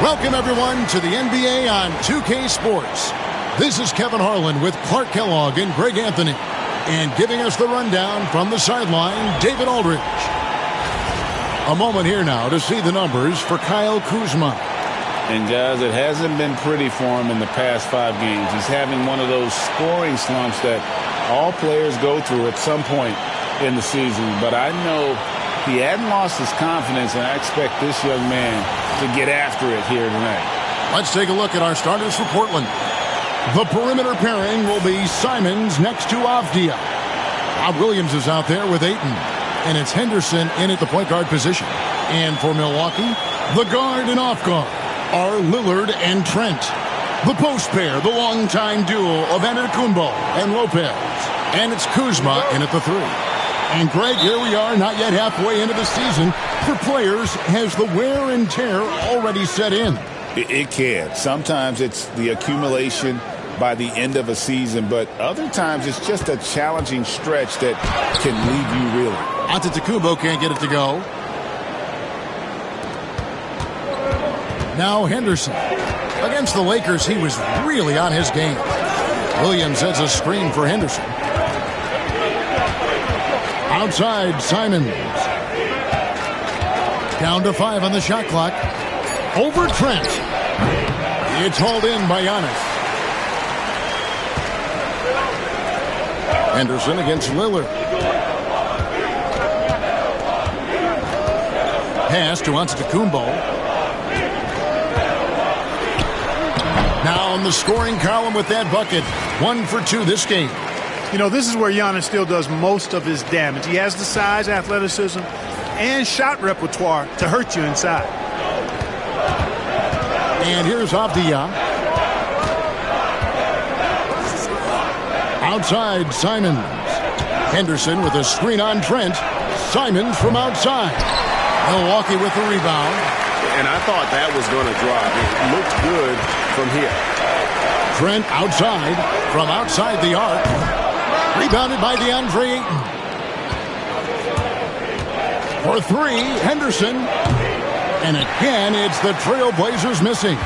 Welcome, everyone, to the NBA on 2K Sports. This is Kevin Harlan with Clark Kellogg and Greg Anthony. And giving us the rundown from the sideline, David Aldridge. A moment here now to see the numbers for Kyle Kuzma. And, guys, it hasn't been pretty for him in the past 5 games. He's having one of those scoring slumps that all players go through at some point in the season. But I know he hadn't lost his confidence, and I expect this young man to get after it here tonight. Let's take a look at our starters for Portland. The perimeter pairing will be Simons next to Avdia. Bob Williams is out there with Ayton, and it's Henderson in at the point guard position. And for Milwaukee, the guard and off guard are Lillard and Trent. The post pair, the longtime duo of Antetokounmpo and Lopez. And it's Kuzma in at the 3. And Greg, here we are, not yet halfway into the season. For players, has the wear and tear already set in? It can. Sometimes it's the accumulation by the end of a season, but other times it's just a challenging stretch that can leave you reeling. Antetokounmpo can't get it to go. Now Henderson. Against the Lakers, he was really on his game. Williams sets a screen for Henderson. Outside, Simons. Down to 5 on the shot clock. Over Trent. It's hauled in by Giannis. Henderson against Lillard. Pass to Antetokounmpo. Now on the scoring column with that bucket. 1 for 2 this game. You know, this is where Giannis still does most of his damage. He has the size, athleticism, and shot repertoire to hurt you inside. And here's Avdia. Outside, Simons. Henderson with a screen on Trent. Simons from outside. Milwaukee with the rebound. And I thought that was going to drop. It looked good from here. Trent outside, from outside the arc. Rebounded by DeAndre Ayton. For 3, Henderson. And again, it's the Trailblazers missing.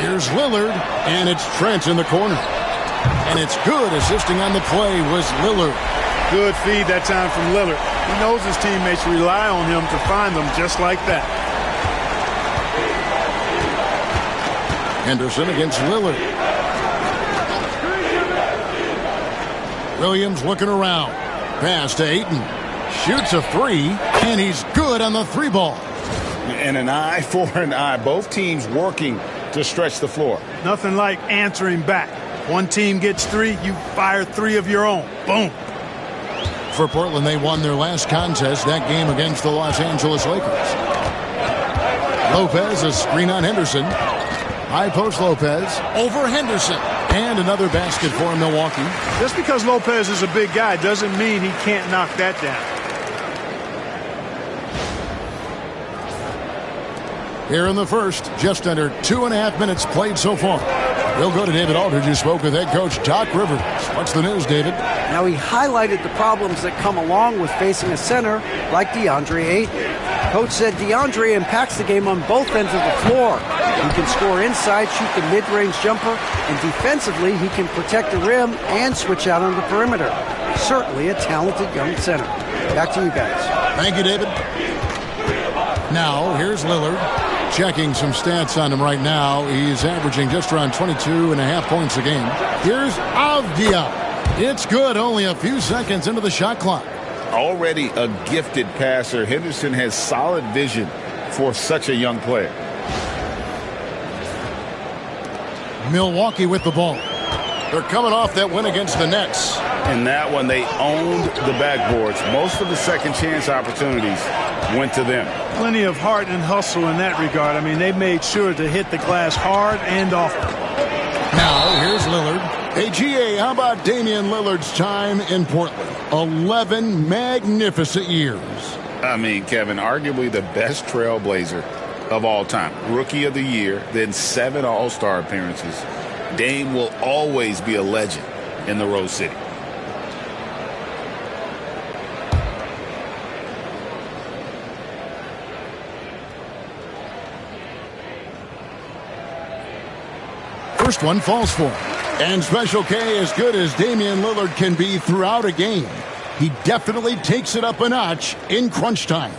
Here's Lillard, and it's Trent in the corner. And it's good. Assisting on the play was Lillard. Good feed that time from Lillard. He knows his teammates rely on him to find them just like that. Henderson against Lillard. Williams looking around. Pass to Ayton. Shoots a 3, and he's good on the 3 ball. And an eye for an eye. Both teams working to stretch the floor. Nothing like answering back. One team gets 3, you fire 3 of your own. Boom. For Portland, they won their last contest, that game against the Los Angeles Lakers. Lopez, a screen on Henderson. High post Lopez over Henderson. And another basket for Milwaukee. Just because Lopez is a big guy doesn't mean he can't knock that down. Here in the first, just under 2.5 minutes played so far. We'll go to David Aldridge, who spoke with head coach Doc Rivers. What's the news, David? Now, he highlighted the problems that come along with facing a center like DeAndre Ayton. Coach said DeAndre impacts the game on both ends of the floor. He can score inside, shoot the mid-range jumper, and defensively he can protect the rim and switch out on the perimeter. Certainly a talented young center. Back to you guys. Thank you, David. Now, here's Lillard. Checking some stats on him right now. He's averaging just around 22.5 points a game. Here's Avdia. It's good, only a few seconds into the shot clock. Already a gifted passer, Henderson has solid vision for such a young player. Milwaukee with the ball. They're coming off that win against the Nets. In that one, they owned the backboards. Most of the second chance opportunities went to them. Plenty of heart and hustle in that regard. I mean, they made sure to hit the glass hard and often. Now, here's Lillard. Hey, GA, how about Damian Lillard's time in Portland? 11 magnificent years. I mean, Kevin, arguably the best Trailblazer of all time. Rookie of the year, then 7 All-Star appearances. Dame will always be a legend in the Rose City. first one falls for him. And Special K, as good as Damian Lillard can be throughout a game, he definitely takes it up a notch in crunch time.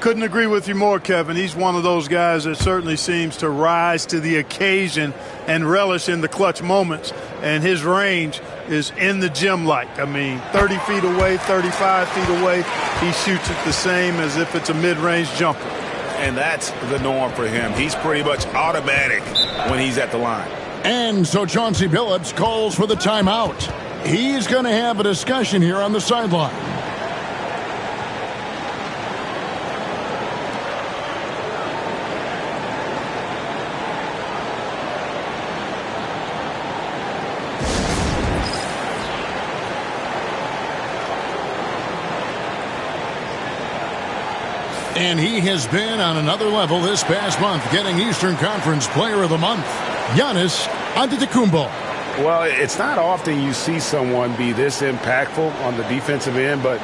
Couldn't agree with you more, Kevin. He's one of those guys that certainly seems to rise to the occasion and relish in the clutch moments. And his range is in the gym-like. I mean, 30 feet away, 35 feet away, he shoots it the same as if it's a mid-range jumper. And that's the norm for him. He's pretty much automatic when he's at the line. And so Chauncey Billups calls for the timeout. He's going to have a discussion here on the sideline. And he has been on another level this past month, getting Eastern Conference Player of the Month. Giannis Antetokounmpo. Well, it's not often you see someone be this impactful on the defensive end, but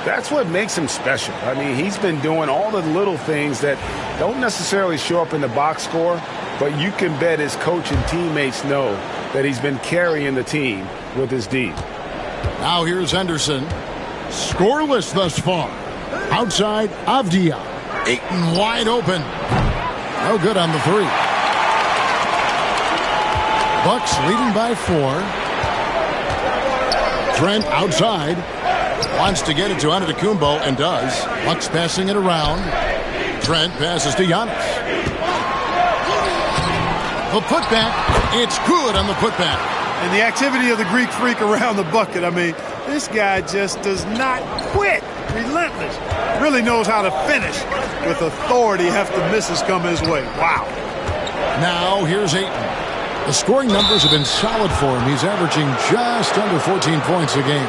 that's what makes him special. I mean, he's been doing all the little things that don't necessarily show up in the box score, but you can bet his coach and teammates know that he's been carrying the team with his D. Now here's Henderson. Scoreless thus far. Outside, Avdia. Ayton wide open. No good on the three. Bucks leading by 4. Trent outside. Wants to get it to Antetokounmpo and does. Bucks passing it around. Trent passes to Giannis. The putback. It's good on the putback. And the activity of the Greek freak around the bucket. I mean, this guy just does not quit. Relentless. Really knows how to finish with authority after misses come his way. Wow. Now here's Ayton. The scoring numbers have been solid for him. He's averaging just under 14 points a game.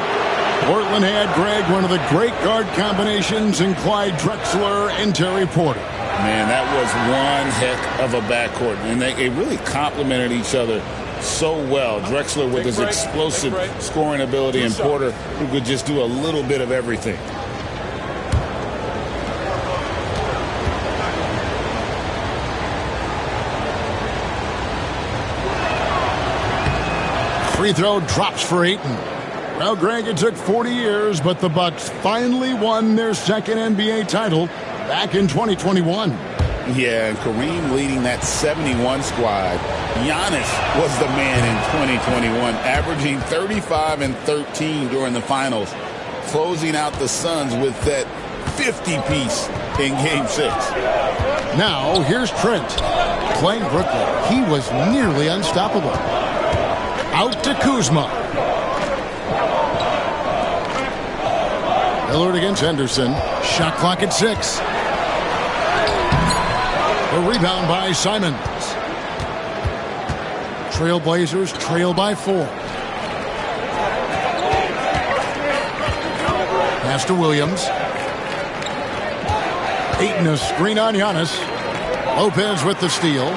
Portland had, Greg, one of the great guard combinations in Clyde Drexler and Terry Porter. Man, that was one heck of a backcourt. And they really complemented each other so well. Drexler with his explosive scoring ability and Porter who could just do a little bit of everything. Free throw drops for Ayton. Well, Greg, it took 40 years, but the Bucks finally won their second NBA title back in 2021. Yeah, and Kareem leading that 71 squad. Giannis was the man in 2021, averaging 35 and 13 during the finals, closing out the Suns with that 50-piece in Game 6. Now, here's Trent. Playing Brooklyn, he was nearly unstoppable. Out to Kuzma. Lillard against Henderson. Shot clock at 6. A rebound by Simons. Trailblazers trail by 4. Pass to Williams. Ayton a screen on Giannis. Lopez with the steal.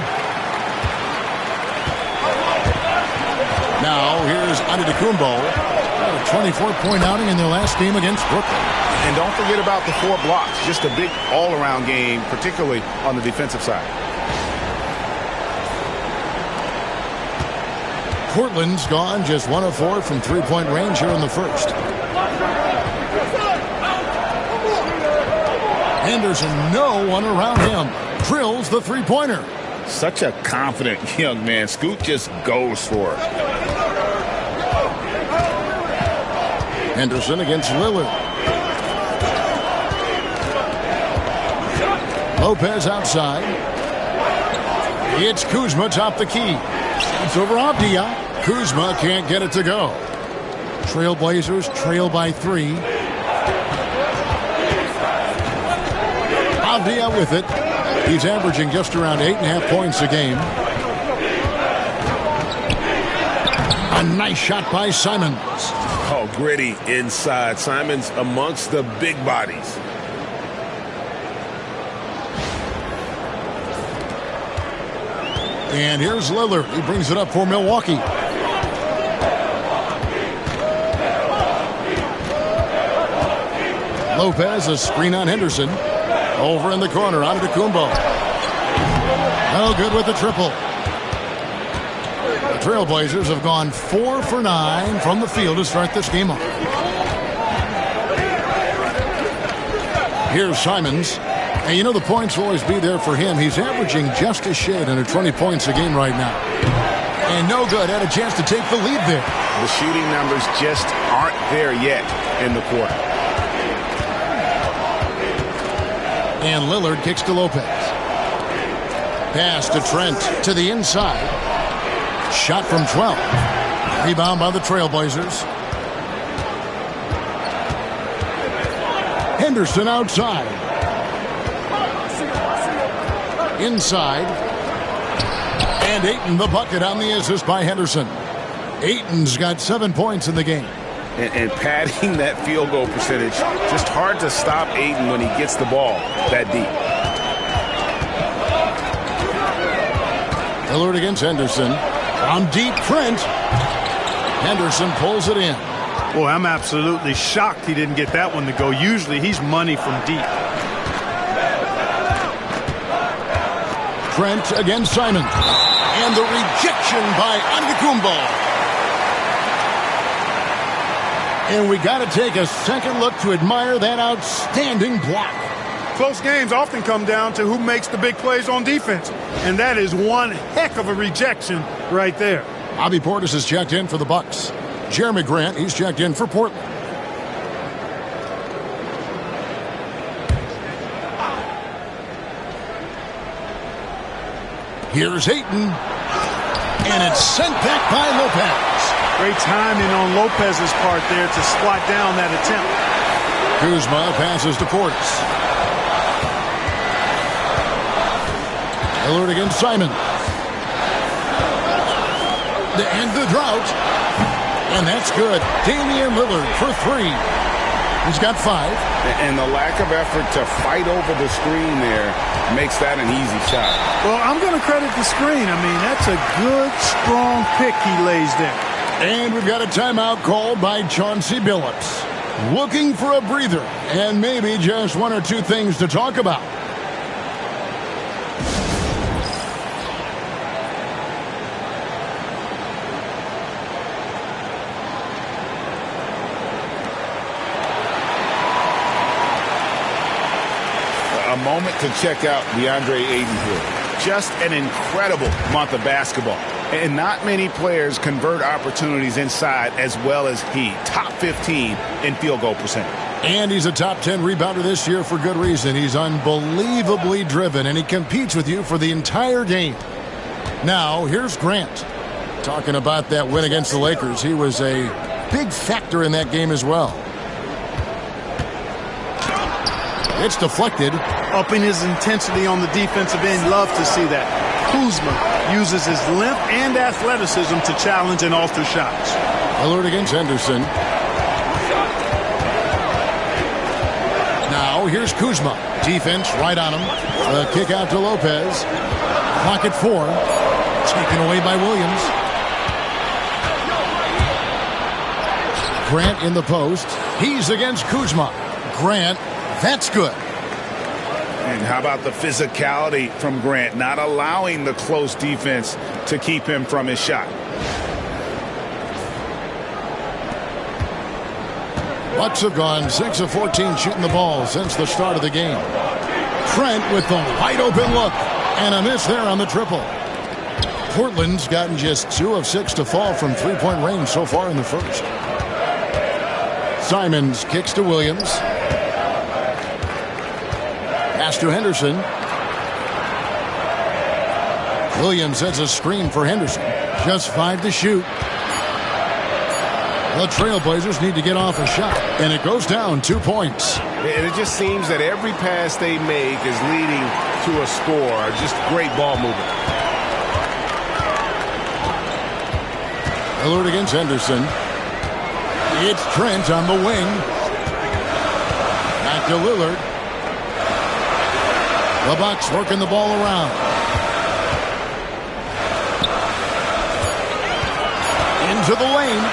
Now here's Antetokounmpo. A 24-point outing in their last game against Brooklyn. And don't forget about the 4 blocks. Just a big all-around game, particularly on the defensive side. Portland's gone just 1 of 4 from three-point range here in the first. Henderson, no one around him. Drills the three-pointer. Such a confident young man. Scoot just goes for it. Henderson against Lillard. Lopez outside. It's Kuzma top the key. It's over Avdia. Kuzma can't get it to go. Trailblazers trail by 3. Avdia with it. He's averaging just around 8.5 points a game. A nice shot by Simons. Oh, gritty inside. Simons amongst the big bodies. And here's Lillard. He brings it up for Milwaukee. Lopez, a screen on Henderson. Over in the corner, Antetokounmpo. No good with the triple. The Trailblazers have gone 4 for 9 from the field to start this game off. Here's Simons. And you know the points will always be there for him. He's averaging just a shade under 20 points a game right now. And no good. Had a chance to take the lead there. The shooting numbers just aren't there yet in the quarter. And Lillard kicks to Lopez. Pass to Trent to the inside. Shot from 12. Rebound by the Trailblazers. Henderson outside. Inside. And Ayton the bucket on the assist by Henderson. Ayton's got 7 points in the game. And padding that field goal percentage, just hard to stop Ayton when he gets the ball that deep. Lillard against Henderson. On deep, Trent. Henderson pulls it in. Boy, I'm absolutely shocked he didn't get that one to go. Usually he's money from deep. Trent against Simon. And the rejection by Antetokounmpo. And we got to take a second look to admire that outstanding block. Close games often come down to who makes the big plays on defense. And that is one heck of a rejection right there. Bobby Portis is checked in for the Bucks. Jeremy Grant, he's checked in for Portland. Here's Ayton. And it's sent back by Lopez. Great timing on Lopez's part there to squat down that attempt. Kuzma passes to Portis. Lillard against Simon. To end the drought. And that's good. Damian Lillard for 3. He's got 5. And the lack of effort to fight over the screen there makes that an easy shot. Well, I'm going to credit the screen. I mean, that's a good, strong pick he lays there. And we've got a timeout called by Chauncey Billups. Looking for a breather and maybe just 1 or 2 things to talk about. A moment to check out DeAndre Ayton here. Just an incredible month of basketball. And not many players convert opportunities inside as well as he. Top 15 in field goal percentage. And he's a top 10 rebounder this year for good reason. He's unbelievably driven, and he competes with you for the entire game. Now, here's Grant. Talking about that win against the Lakers, he was a big factor in that game as well. It's deflected. Upping his intensity on the defensive end. Love to see that. Kuzma uses his length and athleticism to challenge and alter shots. Lillard against Henderson. Now here's Kuzma. Defense right on him. A kick out to Lopez. Clock at 4. Taken away by Williams. Grant in the post. He's against Kuzma. Grant, that's good. And how about the physicality from Grant, not allowing the close defense to keep him from his shot. Bucks have gone 6 of 14 shooting the ball since the start of the game. Trent with the wide open look. And a miss there on the triple. Portland's gotten just 2 of 6 to fall from three-point range so far in the first. Simons kicks to Williams. Pass to Henderson. Williams sets a screen for Henderson. Just 5 to shoot. The Trailblazers need to get off a shot. And it goes down 2 points. And it just seems that every pass they make is leading to a score. Just great ball movement. Lillard against Henderson. It's Trent on the wing. Back to Lillard. The Bucks working the ball around. Into the lane.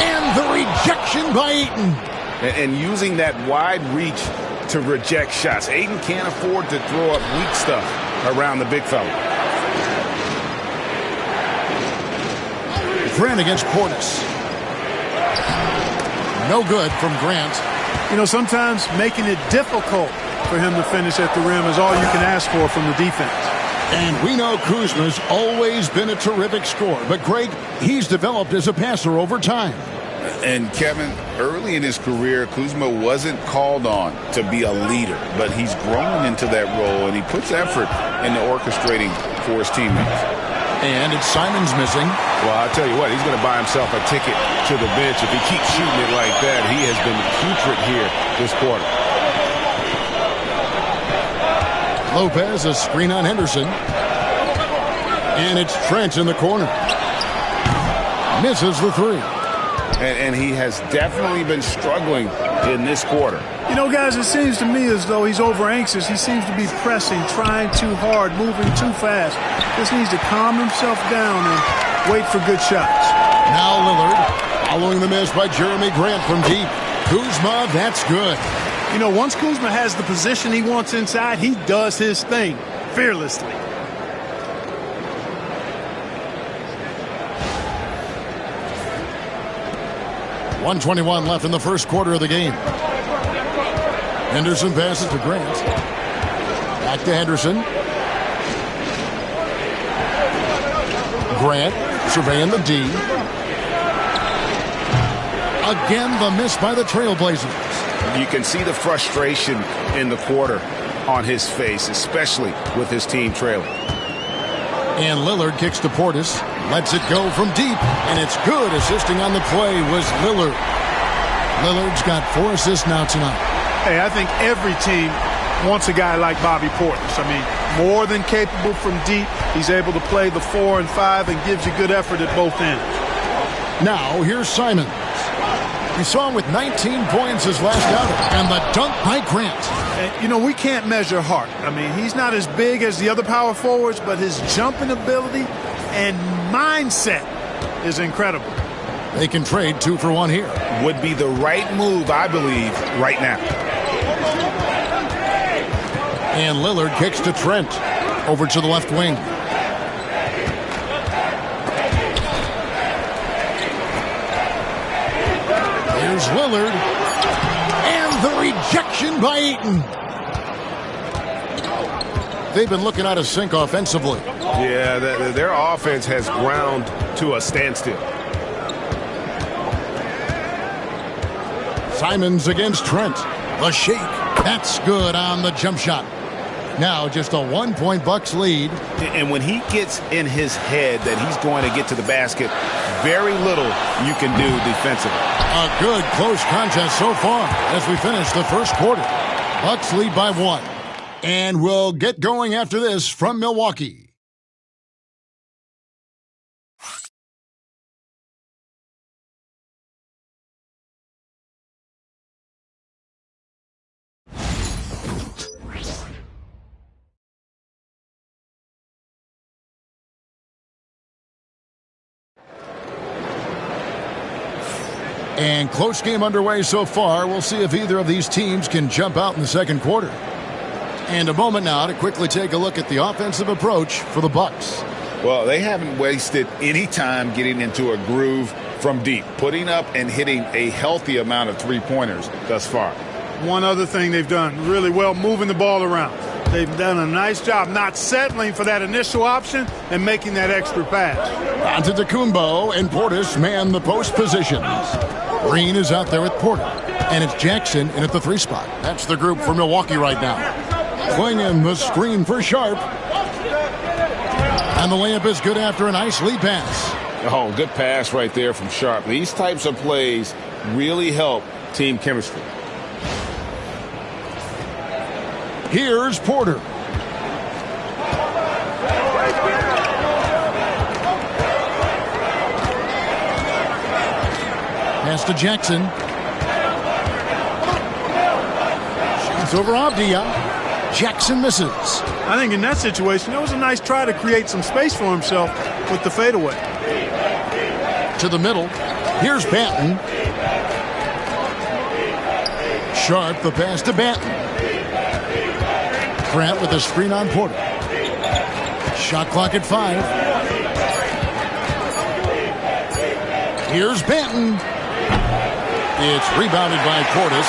And the rejection by Ayton. And using that wide reach to reject shots. Ayton can't afford to throw up weak stuff around the big fella. Grant against Portis. No good from Grant. You know, sometimes making it difficult for him to finish at the rim is all you can ask for from the defense. And we know Kuzma's always been a terrific scorer. But, Greg, he's developed as a passer over time. And, Kevin, early in his career, Kuzma wasn't called on to be a leader. But he's grown into that role, and he puts effort into orchestrating for his teammates. And it's Simons missing. Well, I'll tell you what, he's going to buy himself a ticket to the bench. If he keeps shooting it like that, he has been putrid here this quarter. Lopez, a screen on Henderson. And it's Trent in the corner. Misses the three. And he has definitely been struggling in this quarter. You know, guys, it seems to me as though he's over anxious. He seems to be pressing, trying too hard, moving too fast. Just needs to calm himself down and wait for good shots. Now Lillard, following the miss by Jeremy Grant from deep. Kuzma, that's good. You know, once Kuzma has the position he wants inside, he does his thing fearlessly. .121 left in the first quarter of the game. Henderson passes to Grant. Back to Henderson. Grant surveying the D. Again, the miss by the Trailblazers. You can see the frustration in the quarter on his face, especially with his team trailing. And Lillard kicks to Portis. Lets it go from deep. And it's good. Assisting on the play was Lillard. Lillard's got 4 assists now tonight. Hey, I think every team wants a guy like Bobby Portis. I mean, more than capable from deep. He's able to play the 4 and 5 and gives you good effort at both ends. Now, here's Simons. We saw him with 19 points his last outing. And the dunk by Grant. And, you know, we can't measure heart. I mean, he's not as big as the other power forwards, but his jumping ability and mindset is incredible. They can trade 2 for 1 here. Would be the right move, I believe, right now. And Lillard kicks to Trent. Over to the left wing. Here's Lillard. And the rejection by Ayton. They've been looking out of sync offensively. Yeah, their offense has ground to a standstill. Simons against Trent. The shake. That's good on the jump shot. Now just a 1-point Bucks lead. And when he gets in his head that he's going to get to the basket, very little you can do defensively. A good close contest so far as we finish the first quarter. Bucks lead by 1. And we'll get going after this from Milwaukee. And close game underway so far. We'll see if either of these teams can jump out in the second quarter. And a moment now to quickly take a look at the offensive approach for the Bucks. Well, they haven't wasted any time getting into a groove from deep, putting up and hitting a healthy amount of three-pointers thus far. One other thing they've done really well, moving the ball around. They've done a nice job not settling for that initial option and making that extra pass. Antetokounmpo and Portis man the post positions. Green is out there with Porter. And it's Jackson in at the 3 spot. That's the group for Milwaukee right now. Clinging the screen for Sharp. And the layup is good after a nice lead pass. Oh, good pass right there from Sharp. These types of plays really help team chemistry. Here's Porter. Pass to Jackson. Shoots over Avdia. Jackson misses. I think in that situation, that was a nice try to create some space for himself with the fadeaway. To the middle. Here's Banton. Sharp, the pass to Banton. Grant with a screen on Porter. Shot clock at 5. Here's Benton. It's rebounded by Portis.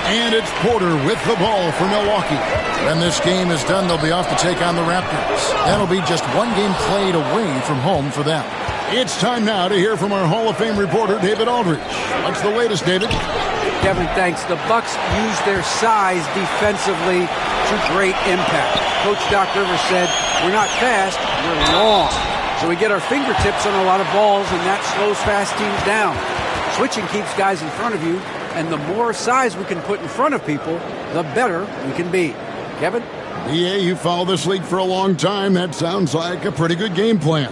And it's Porter with the ball for Milwaukee. When this game is done, they'll be off to take on the Raptors. That'll be just one game played away from home for them. It's time now to hear from our Hall of Fame reporter, David Aldridge. What's the latest, David? Kevin, thanks. The Bucks use their size defensively to great impact. Coach Doc Rivers said, we're not fast, we're long. So we get our fingertips on a lot of balls, and that slows fast teams down. Switching keeps guys in front of you, and the more size we can put in front of people, the better we can be. Kevin? Yeah, you followed this league for a long time. That sounds like a pretty good game plan.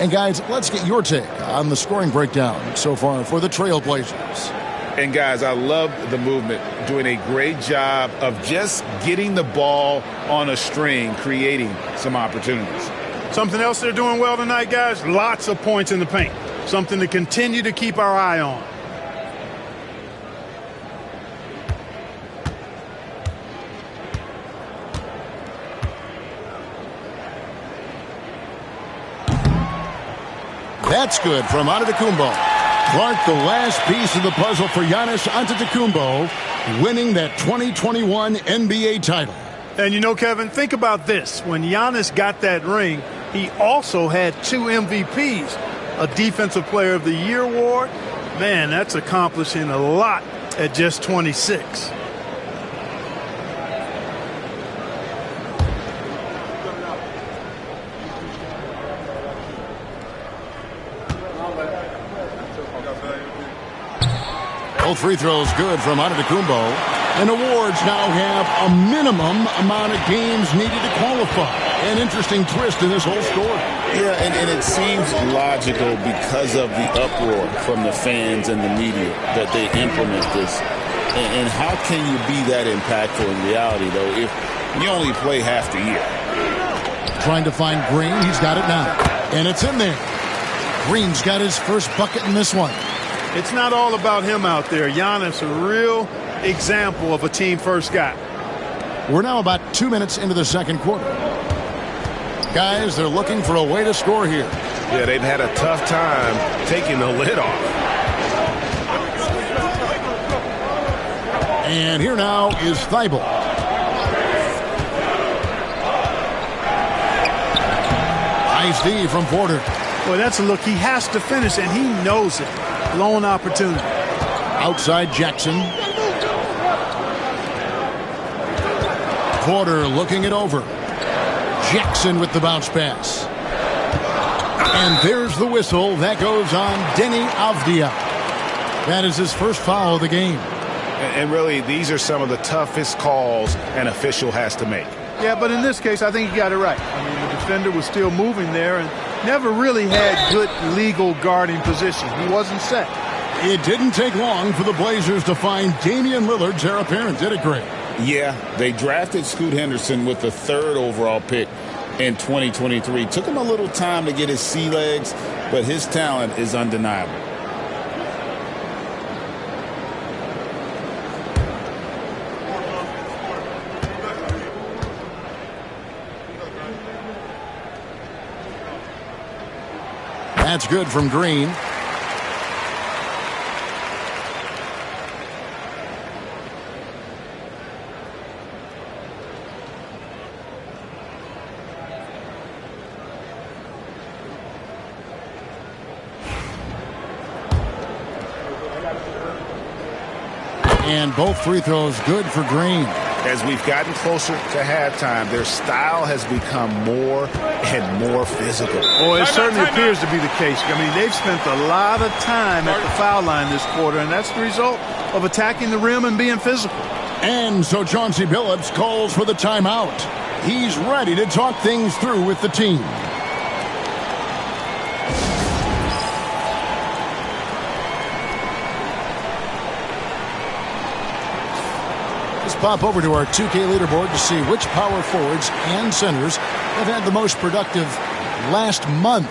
And guys, let's get your take on the scoring breakdown so far for the Trailblazers. And guys, I love the movement, doing a great job of just getting the ball on a string, creating some opportunities. Something else they're doing well tonight, guys, lots of points in the paint. Something to continue to keep our eye on. That's good from Antetokounmpo. Clark, the last piece of the puzzle for Giannis Antetokounmpo, winning that 2021 NBA title. And you know, Kevin, think about this. When Giannis got that ring, he also had 2 MVPs, a Defensive Player of the Year award. Man, that's accomplishing a lot at just 26. Both free throws good from Antetokounmpo. And awards now have a minimum amount of games needed to qualify. An interesting twist in this whole story. Yeah, and it seems logical because of the uproar from the fans and the media that they implement this. And how can you be that impactful in reality, though, if you only play half the year? Trying to find Green. He's got it now. And it's in there. Green's got his first bucket in this one. It's not all about him out there. Giannis, a real example of a team-first guy. We're now about 2 minutes into the second quarter. Guys, they're looking for a way to score here. Yeah, they've had a tough time taking the lid off. And here now is Thibault. Nice D from Porter. Boy, that's a look he has to finish, and he knows it. Lone opportunity. Outside Jackson. Porter looking it over. Jackson with the bounce pass. And there's the whistle. That goes on Denny Avdia. That is his first foul of the game. And really, these are some of the toughest calls an official has to make. Yeah, but in this case, I think he got it right. I mean, the defender was still moving there and never really had good legal guarding position. He wasn't set. It didn't take long for the Blazers to find Damian Lillard's heir apparent, did it, Greg? Yeah, they drafted Scoot Henderson with the 3rd overall pick in 2023. Took him a little time to get his sea legs, but his talent is undeniable. That's good from Green. And both free throws good for Green. As we've gotten closer to halftime, their style has become more and more physical. Boy, it certainly appears to be the case. I mean, they've spent a lot of time at the foul line this quarter, and that's the result of attacking the rim and being physical. And so Chauncey Billups calls for the timeout. He's ready to talk things through with the team. Let's pop over to our 2K leaderboard to see which power forwards and centers have had the most productive last month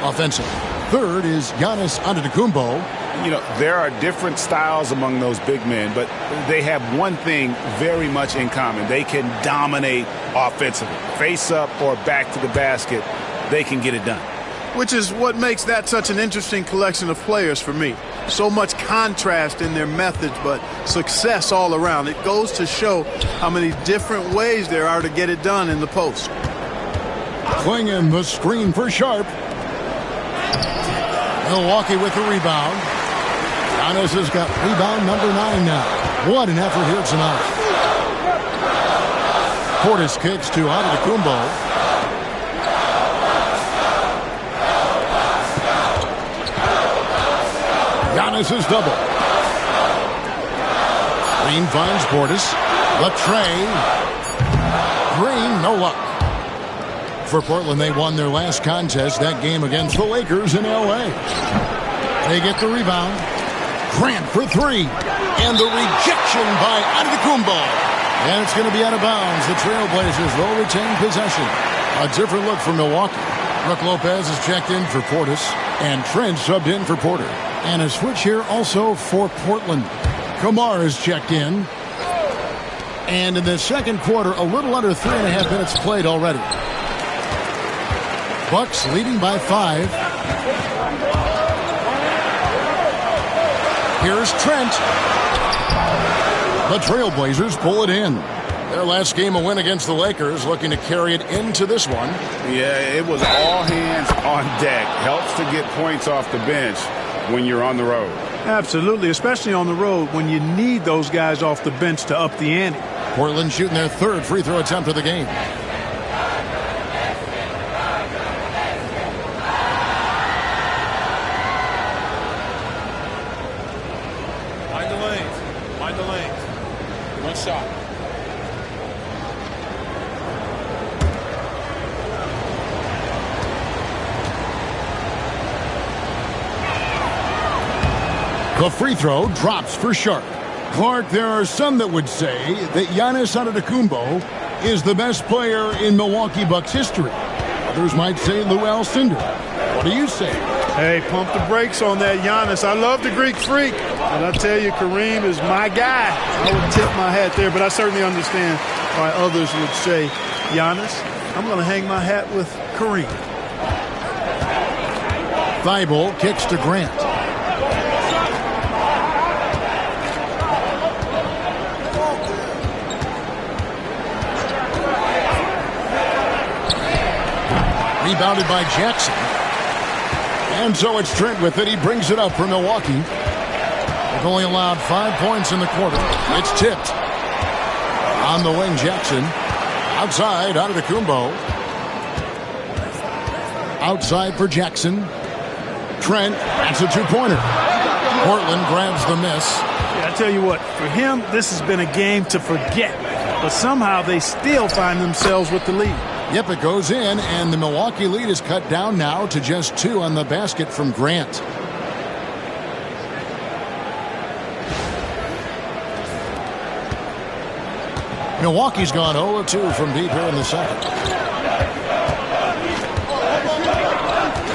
offensively. 3rd is Giannis Antetokounmpo. You know, there are different styles among those big men, but they have one thing very much in common. They can dominate offensively. Face up or back to the basket, they can get it done. which is what makes that such an interesting collection of players for me. So much contrast in their methods, but success all around. It goes to show how many different ways there are to get it done in the post. Clingan the screen for Sharp. Milwaukee with the rebound. Giannis has got rebound number 9 now. What an effort here tonight. Portis kicks to Antetokounmpo. Giannis is double. Green finds Portis. The tray. Green, no luck. For Portland, they won their last contest, that game against the Lakers in L.A. They get the rebound. Grant for 3. And the rejection by Antetokounmpo. And it's going to be out of bounds. The Trailblazers will retain possession. A different look for Milwaukee. Brook Lopez is checked in for Portis. And Trent subbed in for Porter. And a switch here also for Portland. Kamar is checked in. And in the second quarter, a little under 3.5 minutes played already. Bucks leading by 5. Here's Trent. The Trailblazers pull it in. Their last game a win against the Lakers, looking to carry it into this one. Yeah, it was all hands on deck. Helps to get points off the bench when you're on the road. Absolutely, especially on the road when you need those guys off the bench to up the ante. Portland shooting their 3rd free throw attempt of the game. Mind the lanes. One shot. The free throw drops for Sharp. Clark, there are some that would say that Giannis Antetokounmpo is the best player in Milwaukee Bucks history. Others might say Lou Alcindor. What do you say? Hey, pump the brakes on that Giannis. I love the Greek Freak, but I tell you, Kareem is my guy. I would tip my hat there, but I certainly understand why others would say Giannis. I'm going to hang my hat with Kareem. Thibault kicks to Grant. Rebounded by Jackson. And so it's Trent with it. He brings it up for Milwaukee. They've only allowed 5 points in the quarter. It's tipped. On the wing, Jackson. Outside, Antetokounmpo. Outside for Jackson. Trent, that's a 2-pointer. Portland grabs the miss. Yeah, I tell you what, for him, this has been a game to forget. But somehow they still find themselves with the lead. Yep, it goes in, and the Milwaukee lead is cut down now to just 2 on the basket from Grant. Milwaukee's gone 0-2 from deep here in the second.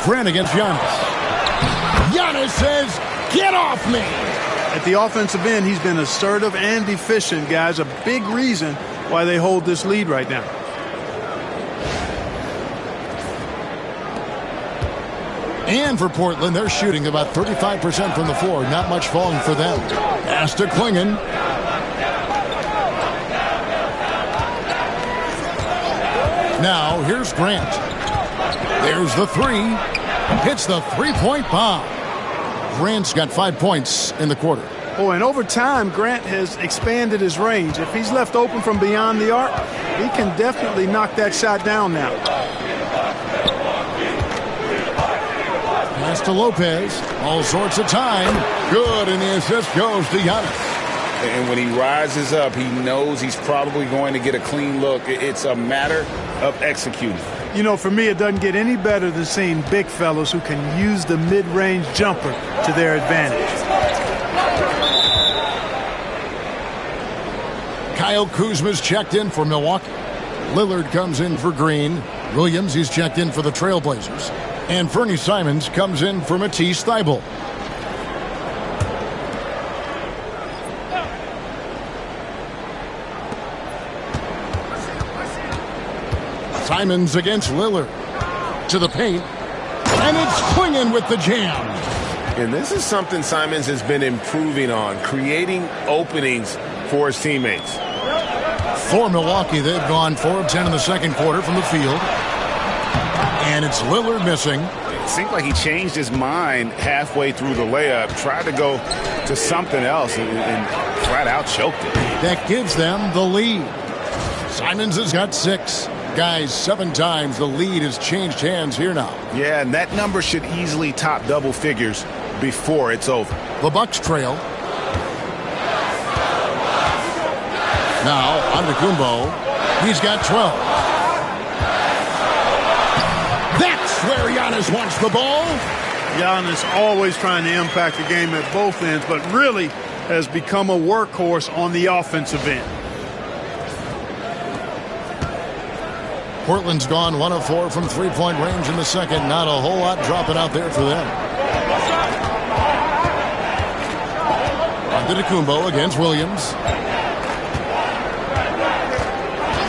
Grant against Giannis. Giannis says, "Get off me!" At the offensive end, he's been assertive and efficient, guys. A big reason why they hold this lead right now. And for Portland, they're shooting about 35% from the floor. Not much falling for them. Pass to Clingan. Now, here's Grant. There's the 3. Hits the 3-point bomb. Grant's got 5 points in the quarter. Oh, and over time, Grant has expanded his range. If he's left open from beyond the arc, he can definitely knock that shot down now. Pass to Lopez. All sorts of time. Good, and the assist goes to Giannis. And when he rises up, he knows he's probably going to get a clean look. It's a matter of executing. You know, for me, it doesn't get any better than seeing big fellas who can use the mid-range jumper to their advantage. Kyle Kuzma's checked in for Milwaukee. Lillard comes in for Green. Williams, he's checked in for the Trailblazers. And Fernie Simons comes in for Matisse Thybulle. Simons against Lillard. To the paint. And it's Klingon with the jam. And this is something Simons has been improving on, creating openings for his teammates. For Milwaukee, they've gone 4 of 10 in the second quarter from the field. And it's Lillard missing. It seemed like he changed his mind halfway through the layup, tried to go to something else, and flat out choked it. That gives them the lead. Simons has got 6. Guys, 7 times the lead has changed hands here now. Yeah, and that number should easily top double figures before it's over. The Bucks trail. Now, Antetokounmpo. He's got 12. That's where Giannis wants the ball. Giannis always trying to impact the game at both ends, but really has become a workhorse on the offensive end. Portland's gone 1 of 4 from three-point range in the second. Not a whole lot dropping out there for them. Antetokounmpo against Williams.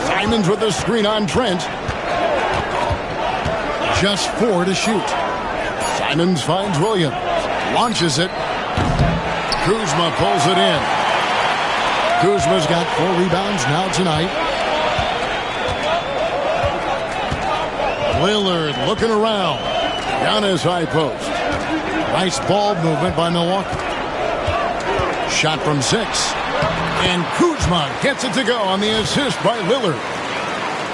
Simons with the screen on Trent. Just 4 to shoot. Simons finds Williams. Launches it. Kuzma pulls it in. Kuzma's got 4 rebounds now tonight. Lillard looking around. Giannis high post. Nice ball movement by Milwaukee. Shot from 6. And Kuzma gets it to go on the assist by Lillard.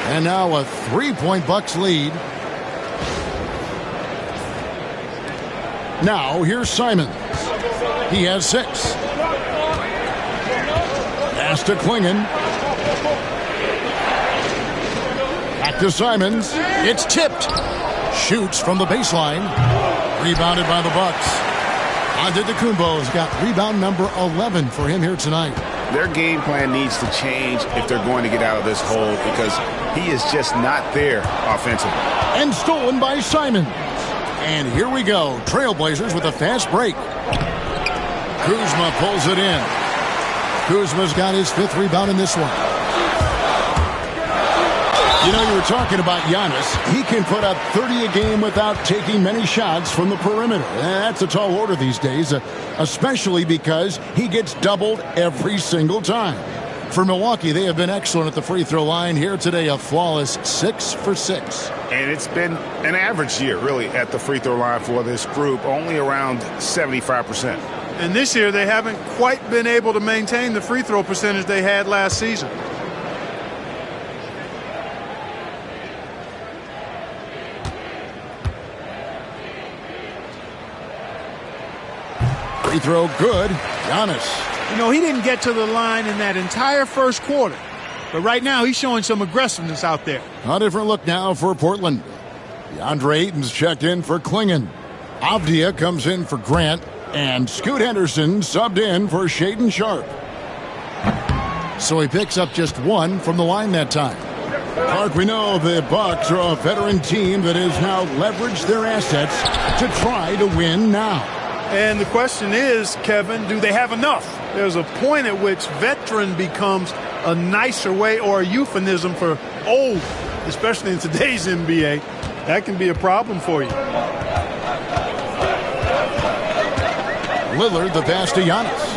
And now a 3-point Bucks lead. Now here's Simons. He has 6. Pass to Klingon. Back to Simons. It's tipped. Shoots from the baseline. Rebounded by the Bucks. Antetokounmpo's got rebound number 11 for him here tonight. Their game plan needs to change if they're going to get out of this hole because he is just not there offensively. And stolen by Simons. And here we go. Trailblazers with a fast break. Kuzma pulls it in. Kuzma's got his 5th rebound in this one. You know, you were talking about Giannis. He can put up 30 a game without taking many shots from the perimeter. That's a tall order these days, especially because he gets doubled every single time. For Milwaukee, they have been excellent at the free throw line. Here today, a flawless 6 for 6. And it's been an average year, really, at the free throw line for this group, only around 75%. And this year, they haven't quite been able to maintain the free throw percentage they had last season. Free throw good. Giannis. You know, he didn't get to the line in that entire first quarter. But right now, he's showing some aggressiveness out there. A different look now for Portland. DeAndre Ayton's checked in for Klingon. Avdia comes in for Grant. And Scoot Henderson subbed in for Shaedon Sharpe. So he picks up just 1 from the line that time. Clark, we know the Bucks are a veteran team that has now leveraged their assets to try to win now. And the question is, Kevin, do they have enough? There's a point at which veteran becomes a nicer way or a euphemism for old, especially in today's NBA. That can be a problem for you. Lillard, the pass to Giannis.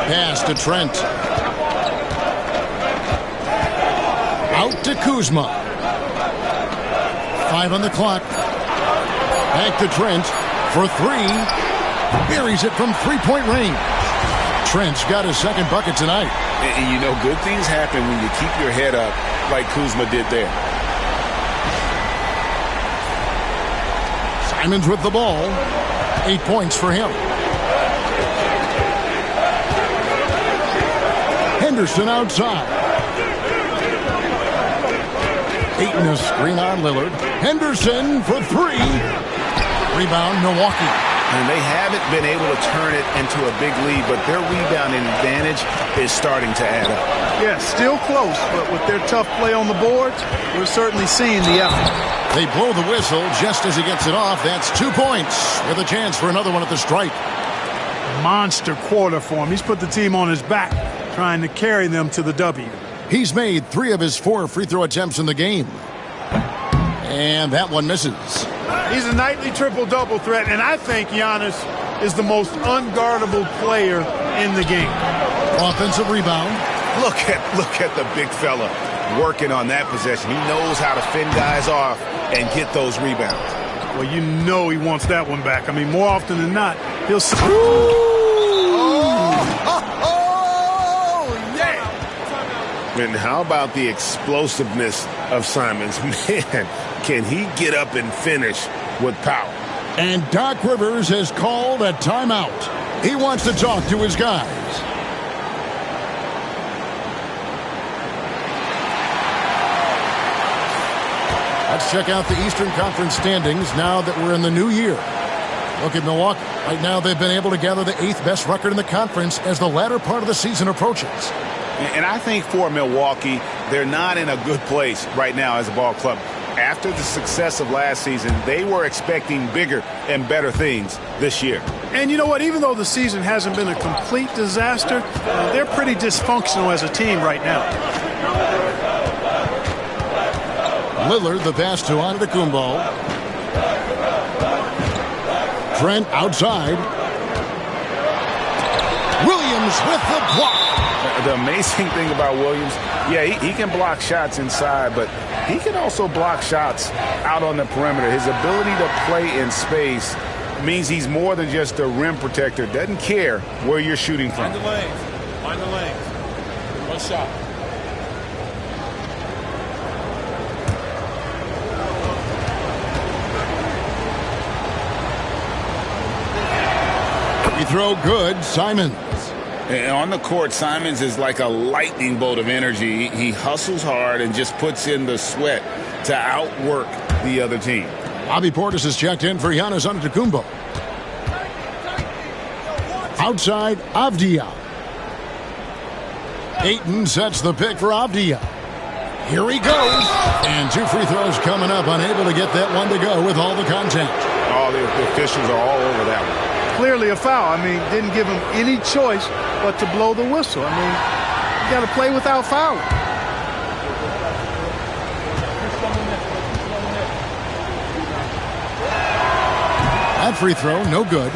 Pass to Trent. Out to Kuzma. 5 on the clock. Back to Trent for 3. Buries it from 3-point range. Trent's got his 2nd bucket tonight. And you know, good things happen when you keep your head up like Kuzma did there. Simons with the ball. 8 points for him. Henderson outside. Ayton a screen on Lillard. Henderson for 3. Rebound, Milwaukee. And they haven't been able to turn it into a big lead, but their rebounding advantage is starting to add up. Yeah, still close, but with their tough play on the boards, we're certainly seeing the effort. They blow the whistle just as he gets it off. That's 2 points with a chance for another one at the stripe. Monster quarter for him. He's put the team on his back, trying to carry them to the W. He's made 3 of his 4 free throw attempts in the game. And that one misses. He's a nightly triple-double threat, and I think Giannis is the most unguardable player in the game. Offensive rebound. Look at the big fella working on that possession. He knows how to fend guys off and get those rebounds. Well, you know he wants that one back. I mean, more often than not, he'll... yeah! And how about the explosiveness of Simons? Man, can he get up and finish with power? And Doc Rivers has called a timeout. He wants to talk to his guys. Let's check out the Eastern Conference standings now that we're in the new year. Look at Milwaukee. Right now they've been able to gather the 8th best record in the conference as the latter part of the season approaches. And I think for Milwaukee, they're not in a good place right now as a ball club. After the success of last season, they were expecting bigger and better things this year. And you know what? Even though the season hasn't been a complete disaster, they're pretty dysfunctional as a team right now. Lillard, the pass to Antetokounmpo. Trent outside. Williams with the block. The amazing thing about Williams, yeah, he can block shots inside, but he can also block shots out on the perimeter. His ability to play in space means he's more than just a rim protector. Doesn't care where you're shooting from. Find the lanes. Find the lanes. One shot. Free throw good. Simons. And on the court, Simons is like a lightning bolt of energy. He hustles hard and just puts in the sweat to outwork the other team. Bobby Portis has checked in for Giannis Antetokounmpo. Outside, Avdija. Ayton sets the pick for Avdija. Here he goes. And 2 free throws coming up. Unable to get that one to go with all the contact. Oh, the officials are all over that one. Clearly a foul. I mean, didn't give him any choice but to blow the whistle. I mean, you got to play without fouling. That free throw, no good.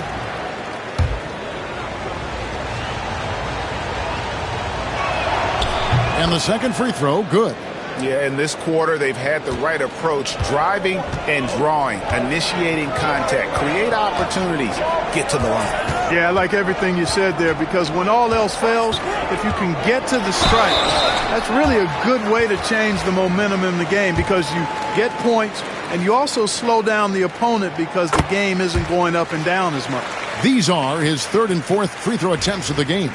And the second free throw, good. Yeah, in this quarter, they've had the right approach, driving and drawing, initiating contact, create opportunities, get to the line. Yeah, I like everything you said there, because when all else fails, if you can get to the strike, that's really a good way to change the momentum in the game, because you get points and you also slow down the opponent because the game isn't going up and down as much. These are his 3rd and 4th free throw attempts of the game.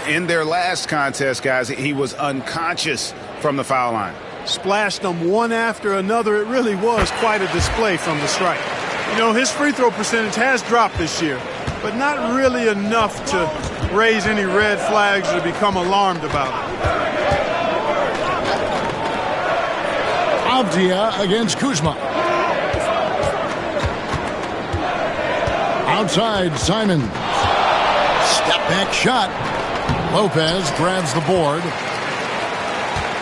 In their last contest, guys, he was unconscious from the foul line. Splashed them one after another. It really was quite a display from the strike. You know, his free throw percentage has dropped this year, but not really enough to raise any red flags or become alarmed about it. Avdija against Kuzma. Outside, Simons. Step back shot. Lopez grabs the board.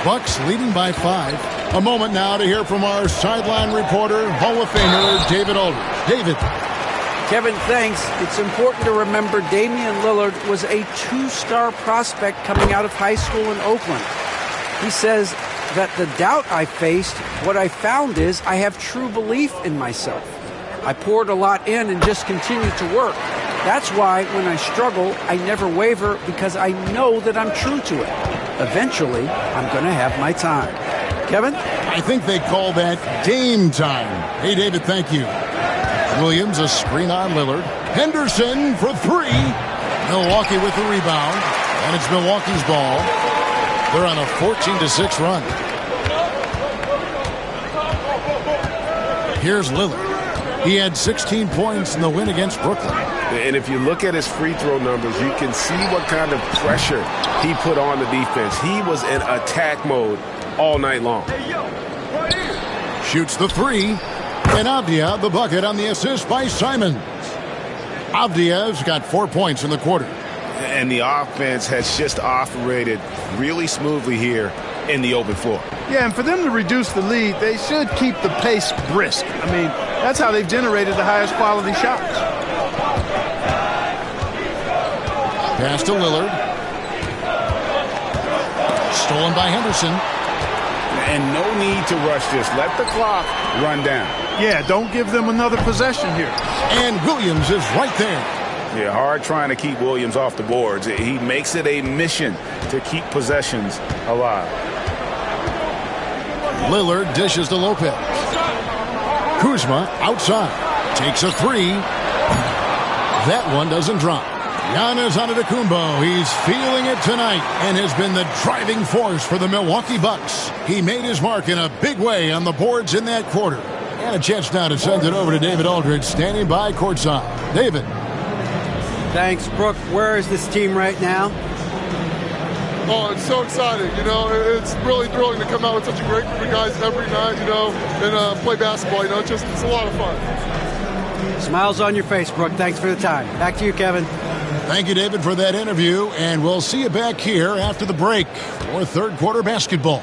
Bucks leading by 5. A moment now to hear from our sideline reporter, Hall of Famer David Aldridge. David. Kevin, thanks. It's important to remember Damian Lillard was a 2-star prospect coming out of high school in Oakland. He says that the doubt I faced, what I found is I have true belief in myself. I poured a lot in and just continued to work. That's why when I struggle, I never waver, because I know that I'm true to it. Eventually, I'm going to have my time. Kevin? I think they call that game time. Hey, David, thank you. Williams, a screen on Lillard. Henderson for 3. Milwaukee with the rebound. And it's Milwaukee's ball. They're on a 14-6 run. Here's Lillard. He had 16 points in the win against Brooklyn. And if you look at his free throw numbers, you can see what kind of pressure he put on the defense. He was in attack mode all night long. Shoots the 3. And Avdija, the bucket on the assist by Simons. Avdija's got 4 points in the quarter. And the offense has just operated really smoothly here in the open floor. Yeah, and for them to reduce the lead, they should keep the pace brisk. I mean, that's how they've generated the highest quality shots. Pass to Lillard. Stolen by Henderson. And no need to rush this. Let the clock run down. Yeah, don't give them another possession here. And Williams is right there. Yeah, hard trying to keep Williams off the boards. He makes it a mission to keep possessions alive. Lillard dishes to Lopez. Kuzma outside. Takes a three. That one doesn't drop. Giannis Antetokounmpo, he's feeling it tonight and has been the driving force for the Milwaukee Bucks. He made his mark in a big way on the boards in that quarter. And a chance now to send it over to David Aldridge, standing by courtside. David. Thanks, Brooke. Where is this team right now? Oh, it's so exciting. You know, it's really thrilling to come out with such a great group of guys every night, you know, and play basketball. You know, it's a lot of fun. Smiles on your face, Brooke. Thanks for the time. Back to you, Kevin. Thank you, David, for that interview, and we'll see you back here after the break for third quarter basketball.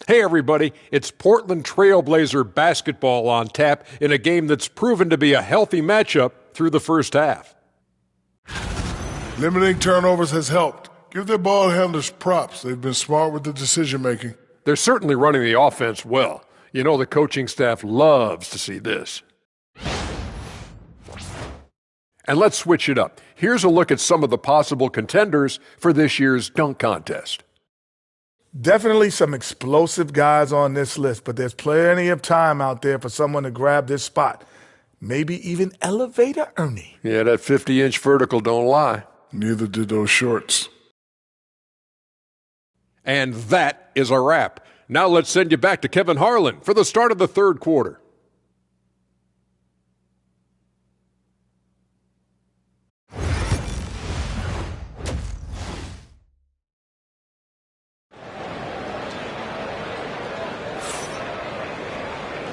Hey everybody, it's Portland Trailblazer basketball on tap in a game that's proven to be a healthy matchup through the first half. Limiting turnovers has helped. Give their ball handlers props. They've been smart with the decision-making. They're certainly running the offense well. You know the coaching staff loves to see this. And let's switch it up. Here's a look at some of the possible contenders for this year's dunk contest. Definitely some explosive guys on this list, but there's plenty of time out there for someone to grab this spot. Maybe even Elevator Ernie. Yeah, that 50-inch vertical don't lie. Neither did those shorts. And that is a wrap. Now let's send you back to Kevin Harlan for the start of the third quarter.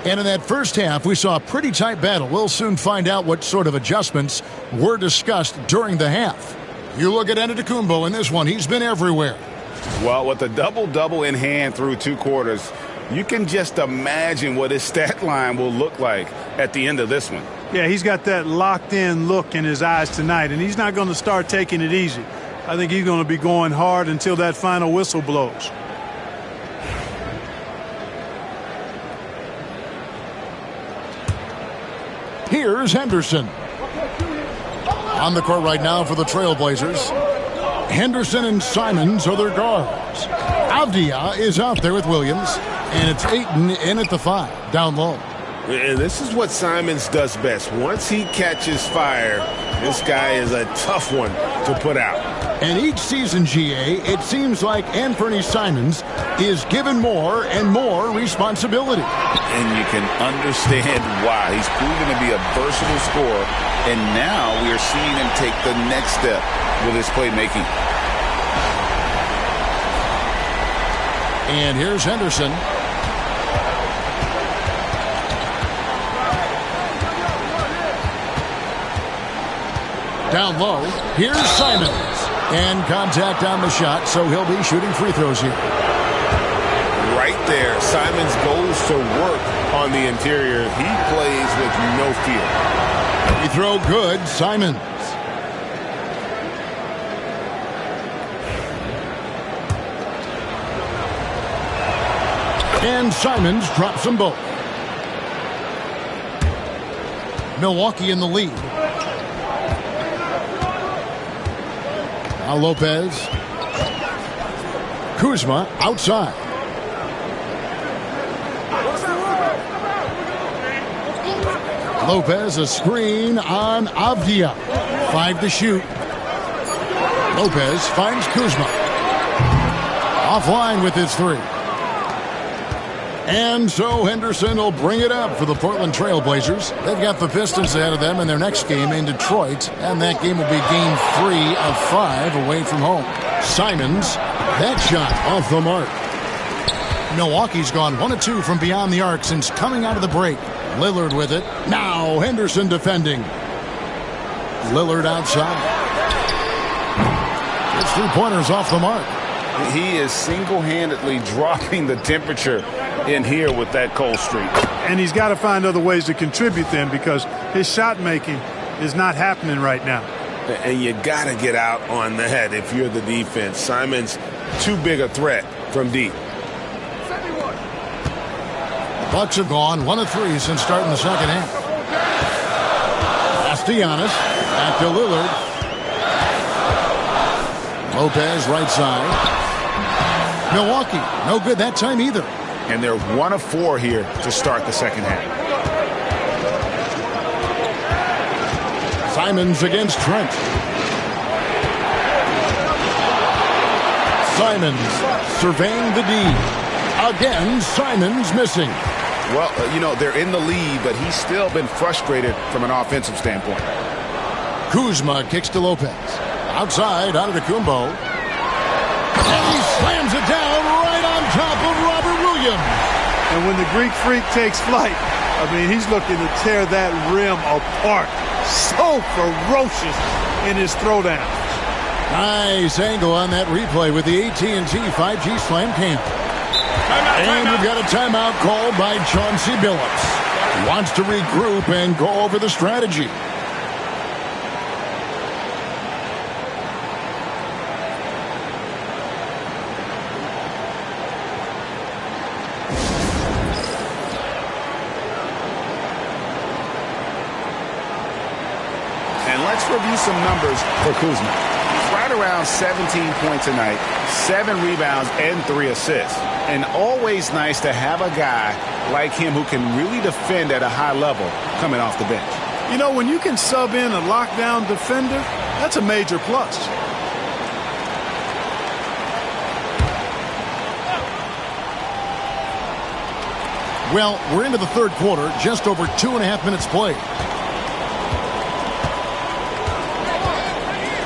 And in that first half, we saw a pretty tight battle. We'll soon find out what sort of adjustments were discussed during the half. You look at Antetokounmpo in this one. He's been everywhere. Well, with a double-double in hand through two quarters, you can just imagine what his stat line will look like at the end of this one. Yeah, he's got that locked-in look in his eyes tonight, and he's not going to start taking it easy. I think he's going to be going hard until that final whistle blows. Here's Henderson. On the court right now for the Trailblazers. Henderson and Simons are their guards. Avdia is out there with Williams. And it's Ayton in at the 5, down low. And this is what Simons does best. Once he catches fire, this guy is a tough one to put out. And each season, GA, it seems like Anthony Simons is given more and more responsibility. And you can understand why. He's proven to be a versatile scorer, and now we are seeing him take the next step with his playmaking. And here's Henderson. Down low, here's Simons. And contact on the shot, so he'll be shooting free throws here. Right there, Simons goes to work on the interior. He plays with no fear. Free throw good, Simons. And Simons drops them both. Milwaukee in the lead. Now Lopez. Kuzma outside. Lopez, a screen on Avdia. 5 to shoot. Lopez finds Kuzma. Offline with his 3. And so Henderson will bring it up for the Portland Trailblazers. They've got the Pistons ahead of them in their next game in Detroit. And that game will be game 3 of 5 away from home. Simons, that shot off the mark. Milwaukee's gone 1 of 2 from beyond the arc since coming out of the break. Lillard with it. Now Henderson defending. Lillard outside. It's 3-pointers off the mark. He is single-handedly dropping the temperature in here with that cold streak. And he's got to find other ways to contribute then, because his shot making is not happening right now. And you got to get out on that if you're the defense. Simons too big a threat from deep. Bucks have gone 1 of 3 since starting the second half. Castellanos back to Lillard. Lopez right side. Milwaukee, no good that time either. And they're 1 of 4 here to start the second half. Simons against Trent. Simons surveying the D. Again, Simons missing. Well, they're in the lead, but he's still been frustrated from an offensive standpoint. Kuzma kicks to Lopez. Outside, Antetokounmpo. And he slams it down right on top of Robert Williams. And when the Greek Freak takes flight, he's looking to tear that rim apart. So ferocious in his throwdown. Nice angle on that replay with the AT&T 5G Slam Cam. And we've got a timeout called by Chauncey Billups. He wants to regroup and go over the strategy. And let's review some numbers for Kuzma. He's right around 17 points a night, 7 rebounds, and 3 assists. And always nice to have a guy like him who can really defend at a high level coming off the bench. When you can sub in a lockdown defender, that's a major plus. Well, we're into the third quarter, just over 2.5 minutes played.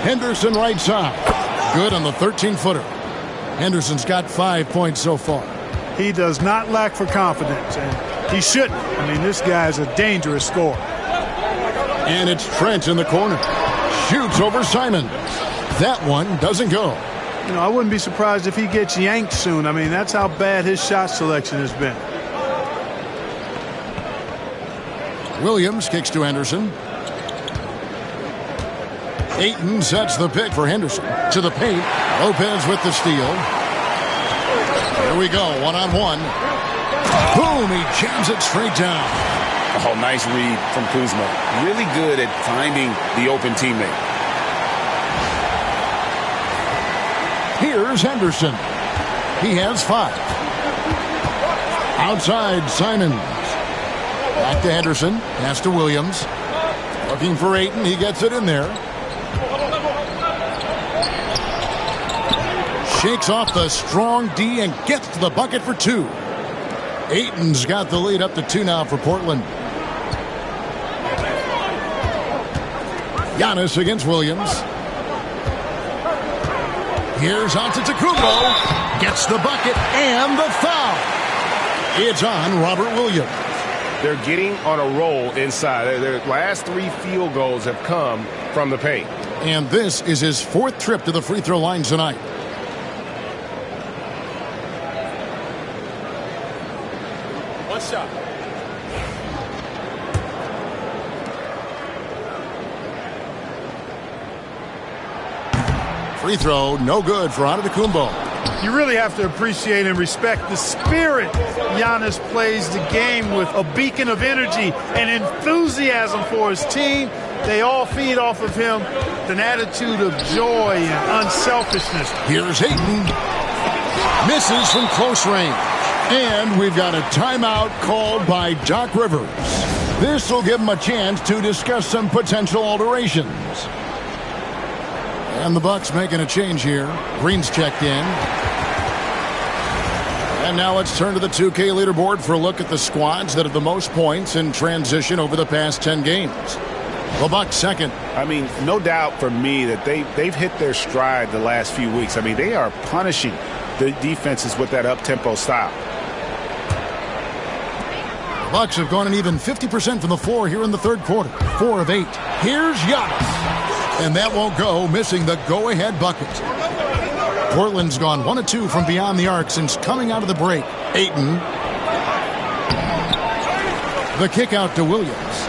Henderson right side. Good on the 13-footer. Henderson's got 5 points so far. He does not lack for confidence, and he shouldn't. This guy is a dangerous scorer. And it's Trent in the corner. Shoots over Simons. That one doesn't go. I wouldn't be surprised if he gets yanked soon. That's how bad his shot selection has been. Williams kicks to Henderson. Ayton sets the pick for Henderson. To the paint. Lopez with the steal. Here we go, 1-on-1. Boom, he jams it straight down. Oh, nice read from Kuzma. Really good at finding the open teammate. Here's Henderson. He has 5. Outside, Simons. Back to Henderson. Pass to Williams. Looking for Ayton. He gets it in there. Shakes off the strong D and gets to the bucket for 2. Ayton's got the lead up to 2 now for Portland. Giannis against Williams. Here's Antetokounmpo. Gets the bucket and the foul. It's on Robert Williams. They're getting on a roll inside. Their last 3 field goals have come from the paint. And this is his 4th trip to the free throw line tonight. One shot. Free throw, no good for Antetokounmpo. You really have to appreciate and respect the spirit Giannis plays the game with. A beacon of energy and enthusiasm for his team. They all feed off of him with an attitude of joy and unselfishness. Here's Ayton. Misses from close range. And we've got a timeout called by Doc Rivers. This will give them a chance to discuss some potential alterations. And the Bucks making a change here. Green's checked in. And now let's turn to the 2K leaderboard for a look at the squads that have the most points in transition over the past 10 games. The Bucks second. I mean, no doubt for me that they've hit their stride the last few weeks. I mean, they are punishing the defenses with that up-tempo style. The Bucks have gone an even 50% from the floor here in the third quarter. 4 of 8. Here's Giannis. And that won't go, missing the go-ahead bucket. Portland's gone 1 of 2 from beyond the arc since coming out of the break. Ayton. The kick out to Williams.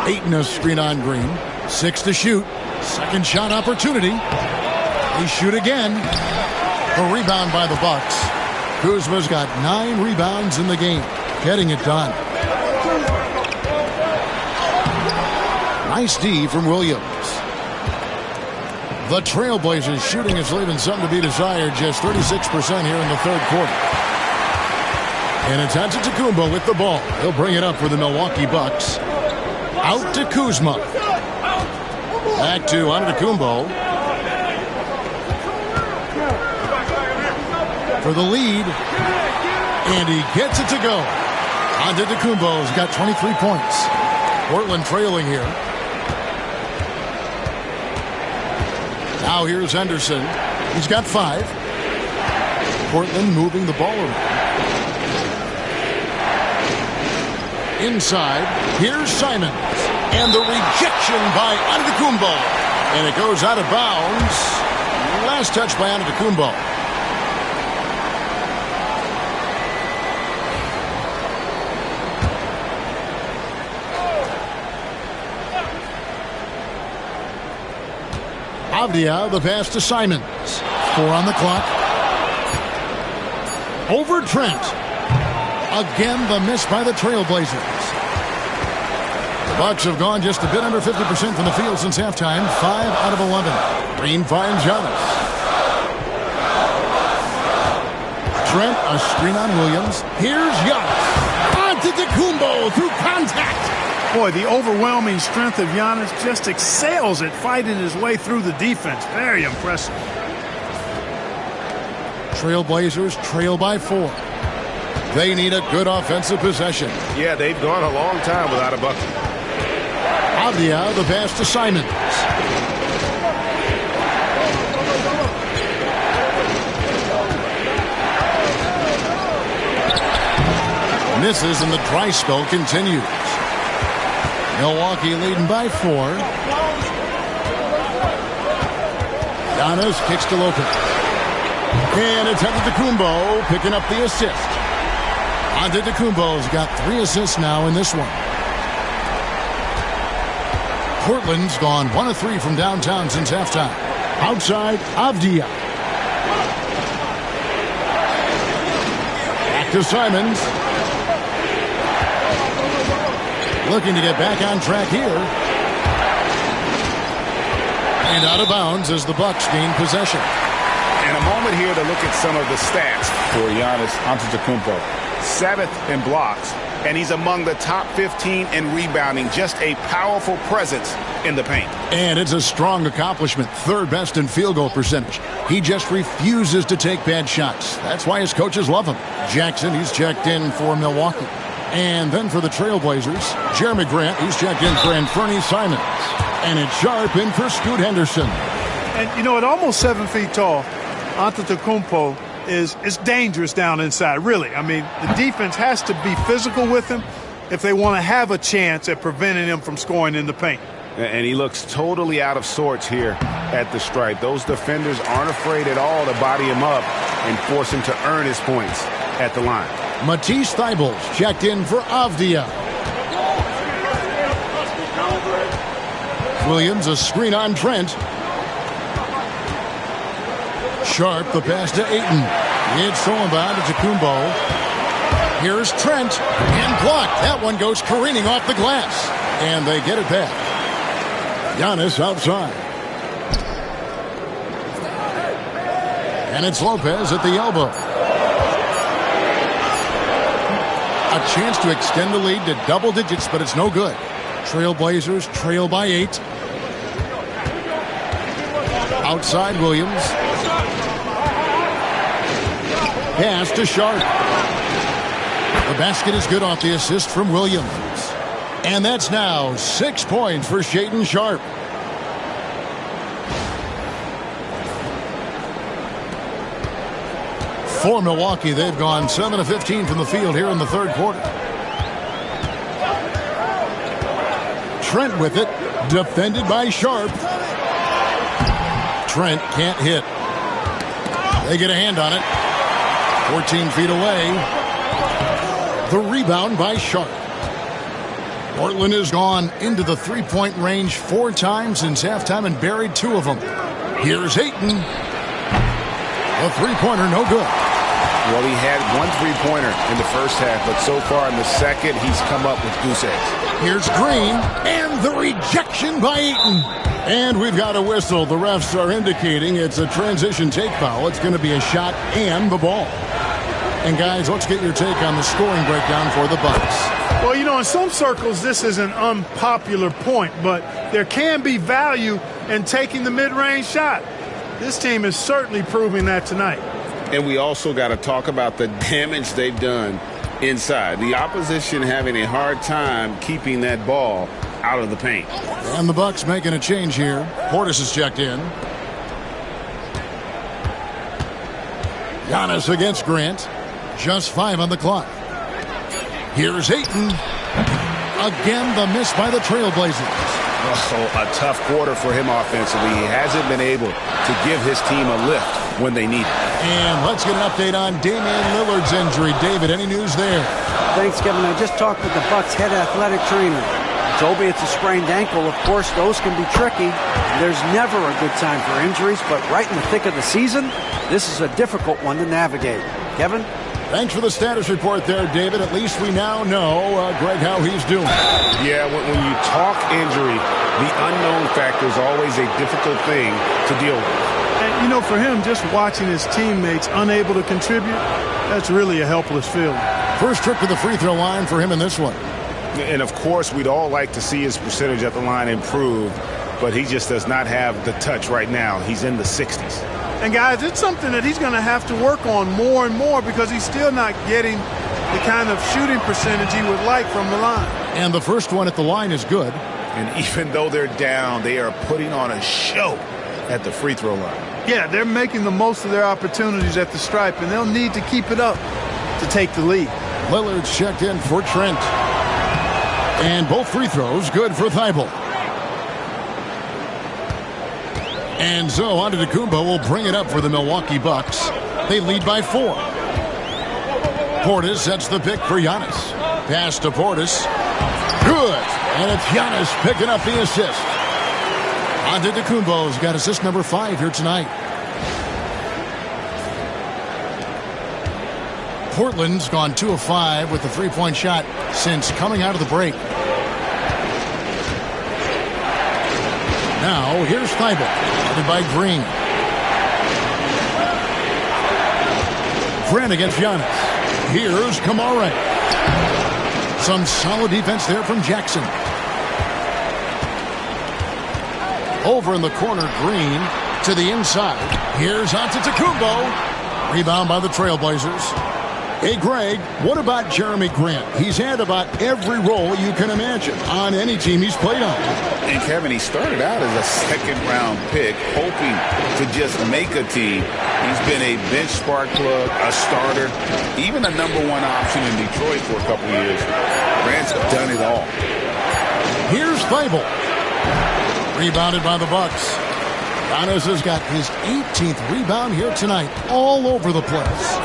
Ayton a screen on Green. 6 to shoot. Second shot opportunity. They shoot again. The rebound by the Bucks. Kuzma's got 9 rebounds in the game. Getting it done. Nice D from Williams. The Trailblazers shooting is leaving something to be desired. Just 36% here in the third quarter. And it's Antetokounmpo with the ball. He'll bring it up for the Milwaukee Bucks. Out to Kuzma. Back to Antetokounmpo. For the lead. And he gets it to go. Antetokounmpo's got 23 points. Portland trailing here. Now here's Henderson. He's got 5. Portland moving the ball around. Inside, here's Simons. And the rejection by Antetokounmpo. And it goes out of bounds. Last touch by Antetokounmpo. Avdia, the pass to Simons. 4 on the clock. Over Trent. Again, the miss by the Trailblazers. The Bucks have gone just a bit under 50% from the field since halftime. 5 out of 11. Green finds Giannis. Trent, a screen on Williams. Here's Giannis. Antetokounmpo through contact. Boy, the overwhelming strength of Giannis just excels at fighting his way through the defense. Very impressive. Trailblazers trail by 4. They need a good offensive possession. Yeah, they've gone a long time without a bucket. Avdia, the pass to Simons. Misses and the dry spell continues. Milwaukee leading by 4. Giannis kicks to Lopez. And it's Antetokounmpo picking up the assist. Antetokounmpo's got 3 assists now in this one. Portland's gone 1 of 3 from downtown since halftime. Outside, Avdia. Back to Simons. Looking to get back on track here. And out of bounds as the Bucks gain possession. And a moment here to look at some of the stats for Giannis Antetokounmpo. 7th in blocks, and he's among the top 15 in rebounding. Just a powerful presence in the paint. And it's a strong accomplishment. 3rd best in field goal percentage. He just refuses to take bad shots. That's why his coaches love him. Jackson, he's checked in for Milwaukee. And then for the Trailblazers, Jeremy Grant, he's checked in for Anthony Simons. And it's Sharp in for Scoot Henderson. And, you know, at almost 7 feet tall, Antetokounmpo is dangerous down inside, really. I mean, the defense has to be physical with him if they want to have a chance at preventing him from scoring in the paint. And he looks totally out of sorts here at the stripe. Those defenders aren't afraid at all to body him up and force him to earn his points at the line. Matisse Thybulle checked in for Avdia. Williams, a screen on Trent. Sharp, the pass to Ayton. It's thrown by Antetokounmpo. Here's Trent, and blocked. That one goes careening off the glass. And they get it back. Giannis outside. And it's Lopez at the elbow. A chance to extend the lead to double digits, but it's no good. Trailblazers trail by 8. Outside Williams. Pass to Sharp. The basket is good off the assist from Williams. And that's now 6 points for Shaedon Sharp. For Milwaukee, they've gone 7 of 15 from the field here in the third quarter. Trent with it, defended by Sharp. Trent can't hit. They get a hand on it. 14 feet away. The rebound by Sharp. Portland has gone into the three-point range 4 times since halftime and buried 2 of them. Here's Ayton. A three-pointer, no good. Well, he had 1 3-pointer in the first half, but so far in the second, he's come up with goose eggs. Here's Green, and the rejection by Ayton. And we've got a whistle. The refs are indicating it's a transition take foul. It's going to be a shot and the ball. And guys, let's get your take on the scoring breakdown for the Bucks. Well, you know, in some circles, this is an unpopular point, but there can be value in taking the mid-range shot. This team is certainly proving that tonight. And we also got to talk about the damage they've done inside. The opposition having a hard time keeping that ball out of the paint. And the Bucks making a change here. Portis is checked in. Giannis against Grant. Just 5 on the clock. Here's Ayton. Again, the miss by the Trailblazers. Oh, a tough quarter for him offensively. He hasn't been able to give his team a lift when they need it. And let's get an update on Damian Lillard's injury. David, any news there? Thanks, Kevin. I just talked with the Bucks head athletic trainer. He told me it's a sprained ankle. Of course, those can be tricky. There's never a good time for injuries, but right in the thick of the season, this is a difficult one to navigate. Kevin? Thanks for the status report there, David. At least we now know, Greg, how he's doing. Yeah, when you talk injury, the unknown factor is always a difficult thing to deal with. And, you know, for him, just watching his teammates unable to contribute, that's really a helpless feeling. First trip to the free throw line for him in this one. And, of course, we'd all like to see his percentage at the line improve, but he just does not have the touch right now. He's in the 60s. And, guys, it's something that he's going to have to work on more and more because he's still not getting the kind of shooting percentage he would like from the line. And the first one at the line is good. And even though they're down, they are putting on a show at the free throw line. Yeah, they're making the most of their opportunities at the stripe, and they'll need to keep it up to take the lead. Lillard's checked in for Trent. And both free throws good for Thibault. And so Antetokounmpo will bring it up for the Milwaukee Bucks. They lead by 4. Portis sets the pick for Giannis. Pass to Portis. Good. And it's Giannis picking up the assist. Antetokounmpo's got assist number 5 here tonight. Portland's gone 2 of 5 with the three-point shot since coming out of the break. Now, here's Thibault, headed by Green. Grant against Giannis. Here's Kamara. Some solid defense there from Jackson. Over in the corner, Green to the inside. Here's Antetokounmpo. Rebound by the Trailblazers. Hey, Greg, what about Jeremy Grant? He's had about every role you can imagine on any team he's played on. And, Kevin, he started out as a second-round pick, hoping to just make a team. He's been a bench spark plug, a starter, even a number 1 option in Detroit for a couple of years. Grant's done it all. Here's Thibault. Rebounded by the Bucks. Giannis has got his 18th rebound here tonight, all over the place.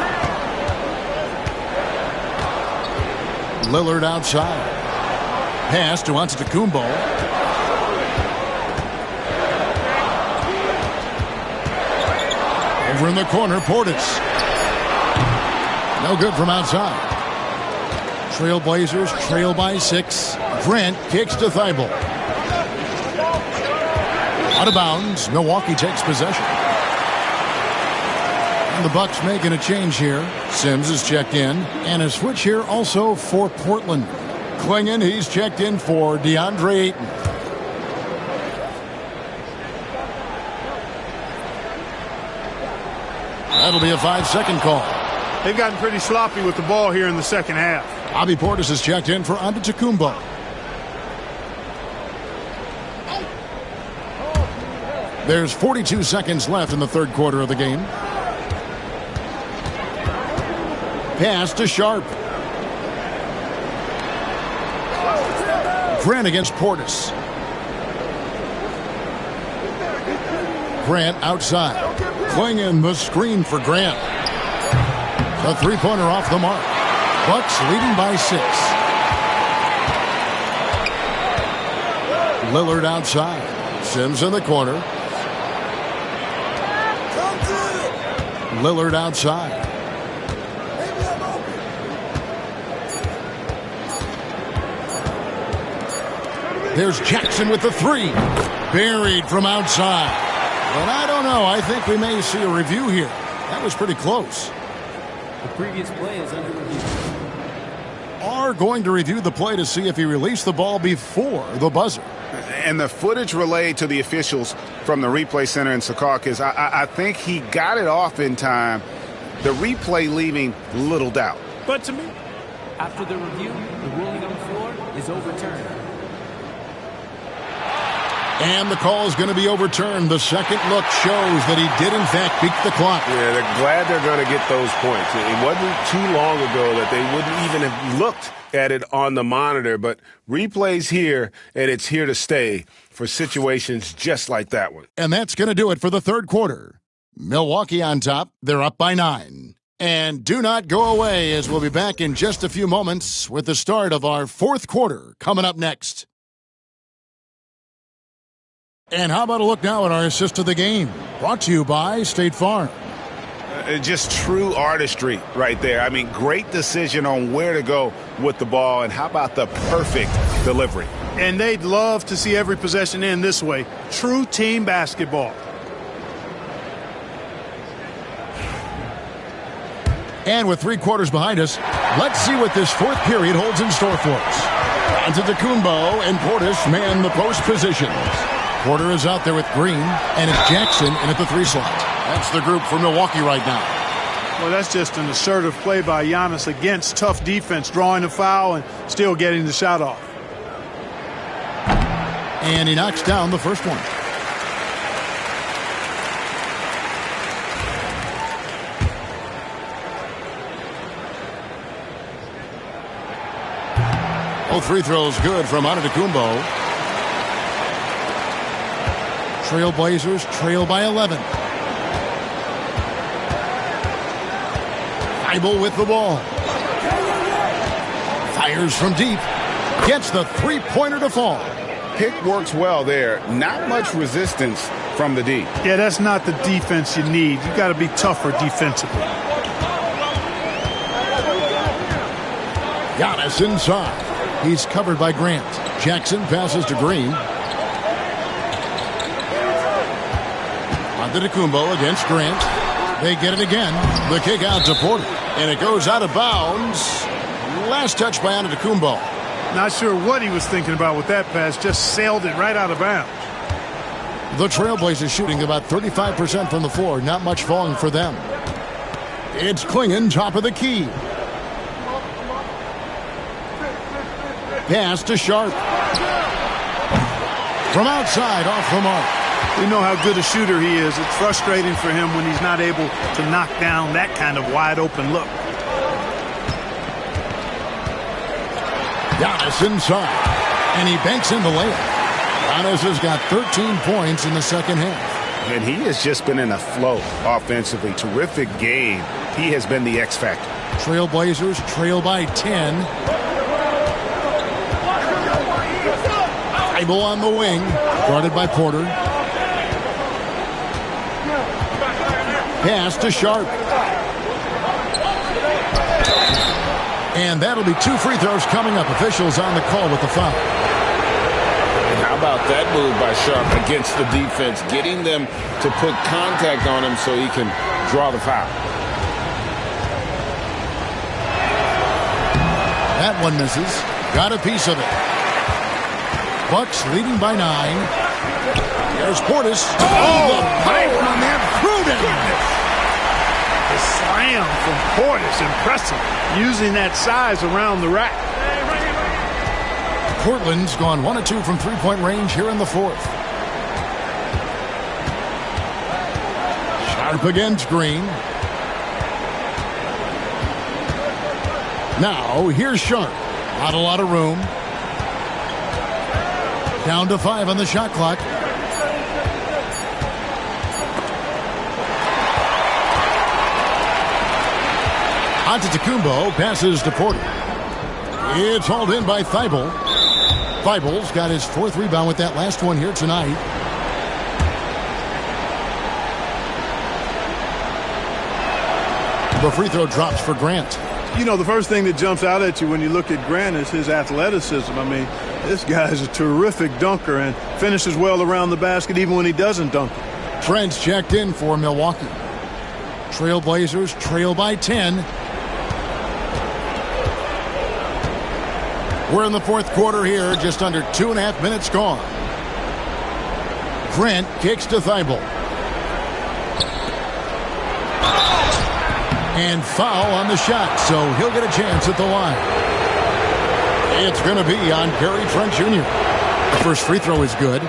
Lillard outside. Pass to Antetokounmpo. Over in the corner, Portis. No good from outside. Trailblazers trail by 6. Grant kicks to Thibault. Out of bounds. Milwaukee takes possession. And the Bucks making a change here. Sims is checked in, and a switch here also for Portland. Klingon, he's checked in for DeAndre Ayton. That'll be a 5-second call. They've gotten pretty sloppy with the ball here in the second half. Bobby Portis is checked in for Antetokounmpo. There's 42 seconds left in the third quarter of the game. Pass to Sharp. Grant against Portis. Grant outside. Klingon the screen for Grant. A three-pointer off the mark. Bucks leading by 6. Lillard outside. Sims in the corner. Lillard outside. There's Jackson with the 3. Buried from outside. But I don't know. I think we may see a review here. That was pretty close. The previous play is under review. Are going to review the play to see if he released the ball before the buzzer. And the footage relayed to the officials from the replay center in Secaucus, I think he got it off in time. The replay leaving little doubt. But to me, after the review, the ruling on the floor is overturned. And the call is going to be overturned. The second look shows that he did, in fact, beat the clock. Yeah, they're glad they're going to get those points. It wasn't too long ago that they wouldn't even have looked at it on the monitor, but replay's here, and it's here to stay for situations just like that one. And that's going to do it for the third quarter. Milwaukee on top. They're up by 9. And do not go away, as we'll be back in just a few moments with the start of our fourth quarter coming up next. And how about a look now at our assist of the game? Brought to you by State Farm. Just true artistry right there. I mean, great decision on where to go with the ball, and how about the perfect delivery? And they'd love to see every possession end this way. True team basketball. And with 3 quarters behind us, let's see what this fourth period holds in store for us. Antetokounmpo and Portis man the post positions. Porter is out there with Green, and it's Jackson in at the 3 slot. That's the group for Milwaukee right now. Well, that's just an assertive play by Giannis against tough defense, drawing a foul and still getting the shot off. And he knocks down the first one. Both free throws good from Antetokounmpo. Trailblazers trail by 11. Thibault with the ball. Fires from deep. Gets the three-pointer to fall. Pick works well there. Not much resistance from the D. Yeah, that's not the defense you need. You got to be tougher defensively. Giannis inside. He's covered by Grant. Jackson passes to Green. Antetokounmpo against Grant. They get it again. The kick out to Porter. And it goes out of bounds. Last touch by Antetokounmpo. Not sure what he was thinking about with that pass. Just sailed it right out of bounds. The Trailblazers shooting about 35% from the floor. Not much falling for them. It's Klingon, top of the key. Pass to Sharp. From outside, off the mark. We know how good a shooter he is. It's frustrating for him when he's not able to knock down that kind of wide open look. Giannis inside. And he banks in the layup. Giannis has got 13 points in the second half. And he has just been in a flow offensively. Terrific game. He has been the X factor. Trailblazers trail by 10. Thibault on the wing. Guarded by Porter. Pass to Sharp. And that'll be 2 free throws coming up. Officials on the call with the foul. How about that move by Sharp against the defense, getting them to put contact on him so he can draw the foul. That one misses. Got a piece of it. Bucks leading by 9. There's Portis. Oh, the pipe on that. The slam from Portis. Impressive. Using that size around the rack. Portland's gone 1 of 2 from three-point range here in the fourth. Sharp against Green. Now, here's Sharp. Not a lot of room. Down to 5 on the shot clock. Antetokounmpo passes to Porter. It's hauled in by Thibault. Thibault's got his 4th rebound with that last one here tonight. The free throw drops for Grant. You know, the first thing that jumps out at you when you look at Grant is his athleticism. I mean, this guy's a terrific dunker and finishes well around the basket even when he doesn't dunk it. Trent's checked in for Milwaukee. Trailblazers trail by 10. We're in the fourth quarter here, just under 2.5 minutes gone. Grant kicks to Thibault. And foul on the shot, so he'll get a chance at the line. It's going to be on Gary Trent Jr. The first free throw is good.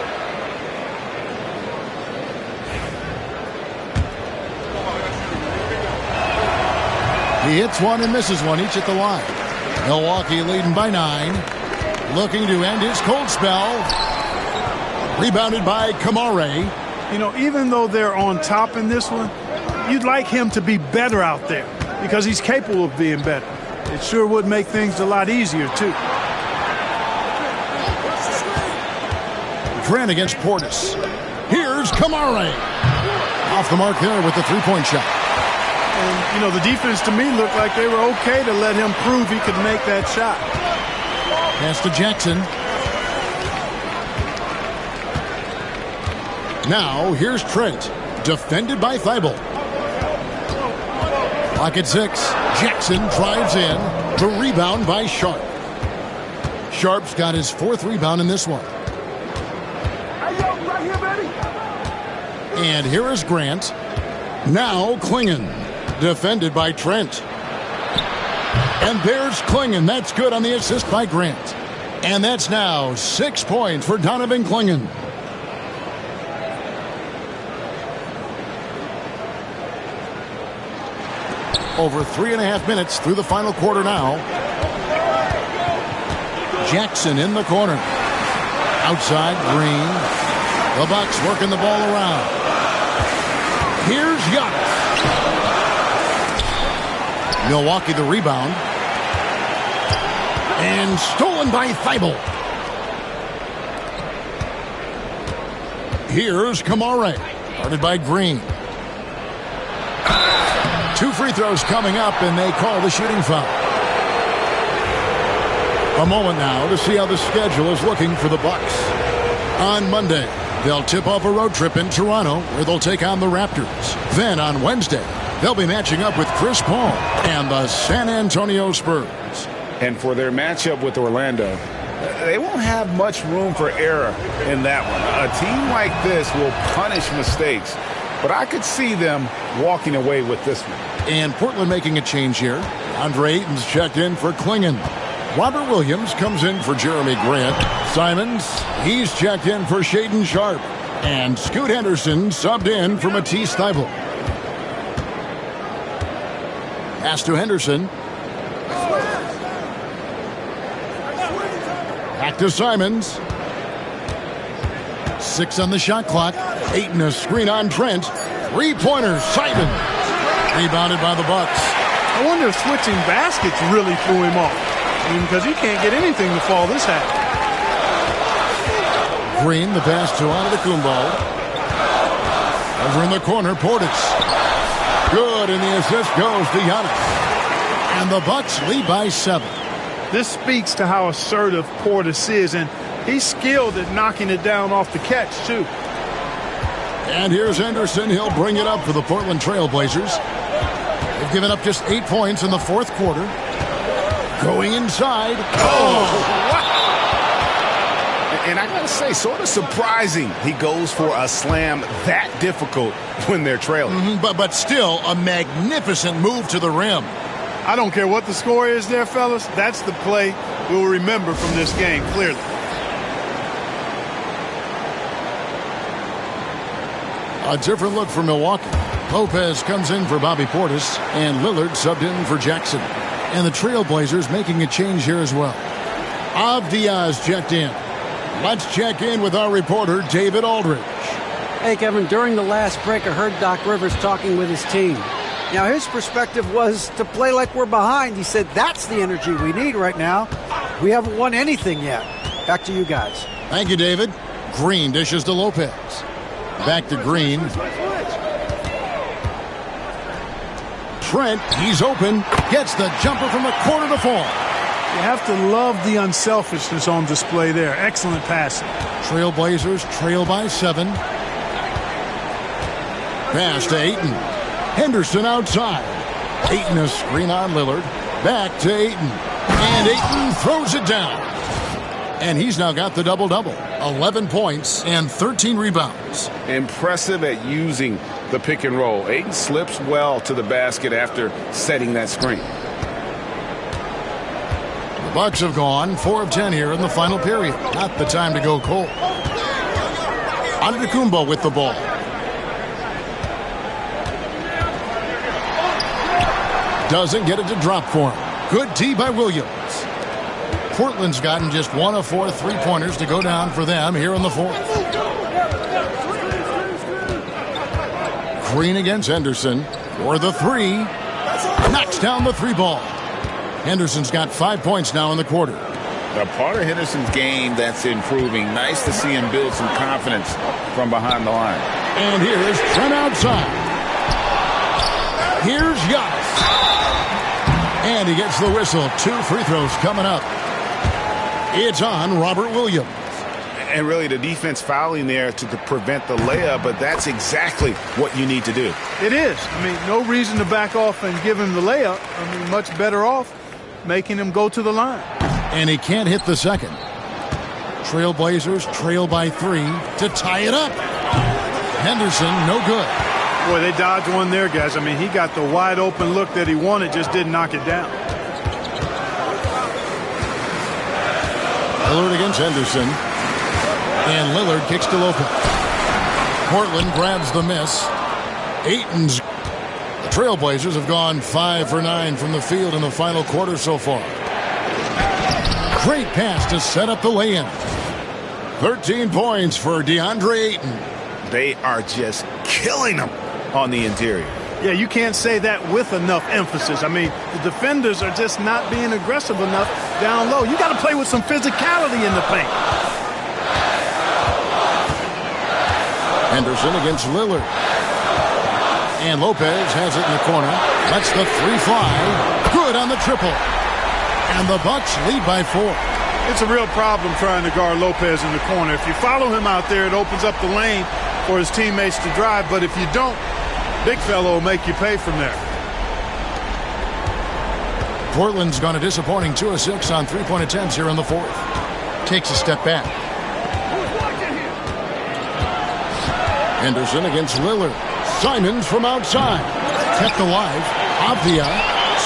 He hits one and misses one, each at the line. Milwaukee leading by 9. Looking to end his cold spell. Rebounded by Kamare. You know, even though they're on top in this one, you'd like him to be better out there because he's capable of being better. It sure would make things a lot easier, too. Grant against Portis. Here's Kamare. Off the mark there with the three-point shot. And, you know, the defense to me looked like they were okay to let him prove he could make that shot. Pass to Jackson. Now, here's Trent. Defended by Thibault. Clock at 6. Jackson drives in. The rebound by Sharp. Sharp's got his 4th rebound in this one. And here is Grant. Now Klingon. Defended by Trent. And there's Klingon. That's good on the assist by Grant. And that's now 6 points for Donovan Klingon. Over 3.5 minutes through the final quarter now. Jackson in the corner. Outside, Green. The Bucks working the ball around. Here's Giannis. Milwaukee the rebound. And stolen by Thibault. Here's Kamare. Guarded by Green. 2 free throws coming up, and they call the shooting foul. A moment now to see how the schedule is looking for the Bucks. On Monday, they'll tip off a road trip in Toronto, where they'll take on the Raptors. Then on Wednesday, they'll be matching up with Chris Paul and the San Antonio Spurs. And for their matchup with Orlando, they won't have much room for error in that one. A team like this will punish mistakes, but I could see them walking away with this one. And Portland making a change here. Andre Ayton's checked in for Klingon. Robert Williams comes in for Jeremy Grant. Simons, he's checked in for Shaedon Sharp. And Scoot Henderson subbed in for Matisse Thybulle. Pass to Henderson. Back to Simons. 6 on the shot clock. Ayton a screen on Trent. 3-pointer, Simons. Rebounded by the Bucks. I wonder if switching baskets really threw him off. I mean, because he can't get anything to fall this half. Green, the pass to Antetokounmpo. Over in the corner, Portis. Good, and the assist goes to Giannis. And the Bucks lead by 7. This speaks to how assertive Portis is, and he's skilled at knocking it down off the catch, too. And here's Henderson. He'll bring it up for the Portland Trailblazers. They've given up just 8 points in the fourth quarter. Going inside. And I got to say, sort of surprising he goes for a slam that difficult when they're trailing. But still a magnificent move to the rim. I don't care what the score is there, fellas. That's the play we'll remember from this game, clearly. A different look for Milwaukee. Lopez comes in for Bobby Portis, and Lillard subbed in for Jackson. And the Trailblazers making a change here as well. Avdia's checked in. Let's check in with our reporter, David Aldridge. Hey, Kevin, during the last break, I heard Doc Rivers talking with his team. Now, his perspective was to play like we're behind. He said that's the energy we need right now. We haven't won anything yet. Back to you guys. Thank you, David. Green dishes to Lopez. Back to Green. Trent, he's open. Gets the jumper from the corner to fall. You have to love the unselfishness on display there. Excellent passing. Trailblazers trail by 7. Pass to Ayton. Henderson outside. Ayton a screen on Lillard. Back to Ayton. And Ayton throws it down. And he's now got the double-double. 11 points and 13 rebounds. Impressive at using the pick and roll. Ayton slips well to the basket after setting that screen. The Bucks have gone 4 of 10 here in the final period. Not the time to go cold. Antetokounmpo with the ball. Doesn't get it to drop for him. Good D by Williams. Portland's gotten just 1 of 4 3-pointers to go down for them here in the fourth. Green against Henderson for the 3. Knocks down the 3 ball. Henderson's got 5 points now in the quarter. A part of Henderson's game that's improving. Nice to see him build some confidence from behind the line. And here is Trent outside. Here's Giannis. And he gets the whistle. 2 free throws coming up. It's on Robert Williams. And really the defense fouling there to prevent the layup, but that's exactly what you need to do. It is. I mean, no reason to back off and give him the layup. I mean, much better off making him go to the line. And he can't hit the second. Trailblazers trail by 3 to tie it up. Henderson, no good. Boy, they dodged one there, guys. I mean, he got the wide open look that he wanted, just didn't knock it down. Lillard against Henderson. And Lillard kicks to Lopez. Portland grabs the miss. Ayton's. The Trailblazers have gone 5 for 9 from the field in the final quarter so far. Great pass to set up the lay-in. 13 points for DeAndre Ayton. They are just killing them on the interior. Yeah, you can't say that with enough emphasis. I mean, the defenders are just not being aggressive enough down low. You got to play with some physicality in the paint. Henderson against Lillard. And Lopez has it in the corner. Lets the 3 fly. Good on the triple. And the Bucks lead by 4. It's a real problem trying to guard Lopez in the corner. If you follow him out there, it opens up the lane for his teammates to drive. But if you don't, big fellow will make you pay from there. Portland's gone a disappointing 2 of 6 on 3-point attempts here in the fourth. Takes a step back. Henderson against Lillard. Simons from outside. Kept alive. Avdia.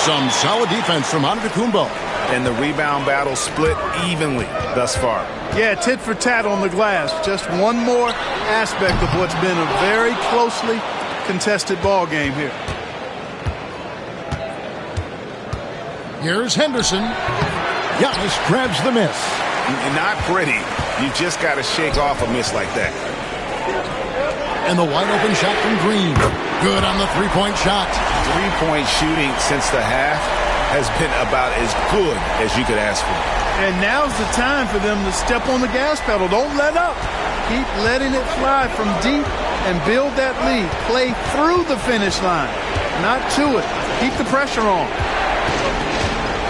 Some solid defense from Antetokounmpo. And the rebound battle split evenly thus far. Yeah, tit for tat on the glass. Just one more aspect of what's been a very closely contested ball game here. Here's Henderson. Giannis grabs the miss. Not pretty. You just got to shake off a miss like that. And the wide open shot from Green. Good on the 3-point shot. 3-point shooting since the half has been about as good as you could ask for. And now's the time for them to step on the gas pedal. Don't let up. Keep letting it fly from deep and build that lead. Play through the finish line, not to it. Keep the pressure on.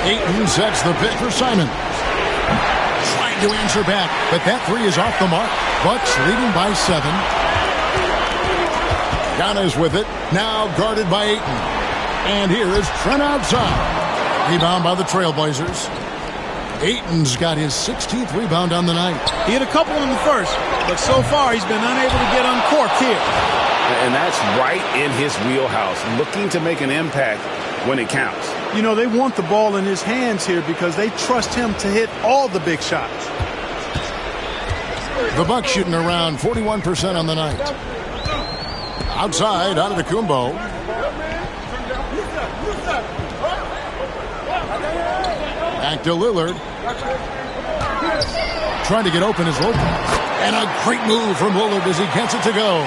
Ayton sets the pick for Simon. Trying to answer back, but that 3 is off the mark. Bucks leading by 7. Giannis with it, now guarded by Ayton. And here is Trent outside. Rebound by the Trailblazers. Ayton's got his 16th rebound on the night. He had a couple in the first, but so far he's been unable to get uncorked here. And that's right in his wheelhouse, looking to make an impact when it counts. You know, they want the ball in his hands here because they trust him to hit all the big shots. The Bucks shooting around 41% on the night. Outside, out of the Kumbo. Back to Lillard. Trying to get open is Lopez. And a great move from Lillard as he gets it to go.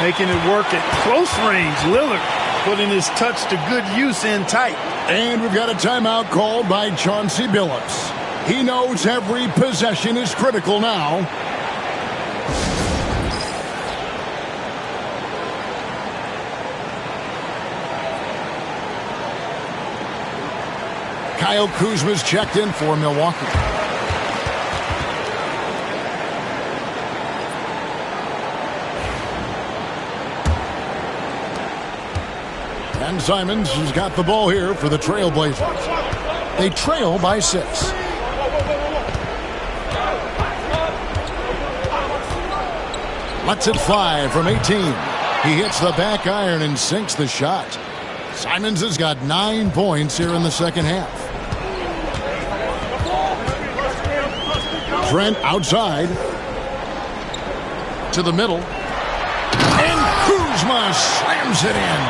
Making it work at close range. Lillard putting his touch to good use in tight. And we've got a timeout called by Chauncey Billups. He knows every possession is critical now. Kyle Kuzma's checked in for Milwaukee. And Simons has got the ball here for the Trailblazers. They trail by 6. Lets it fly from 18. He hits the back iron and sinks the shot. Simons has got 9 points here in the second half. Trent outside to the middle. And Kuzma slams it in.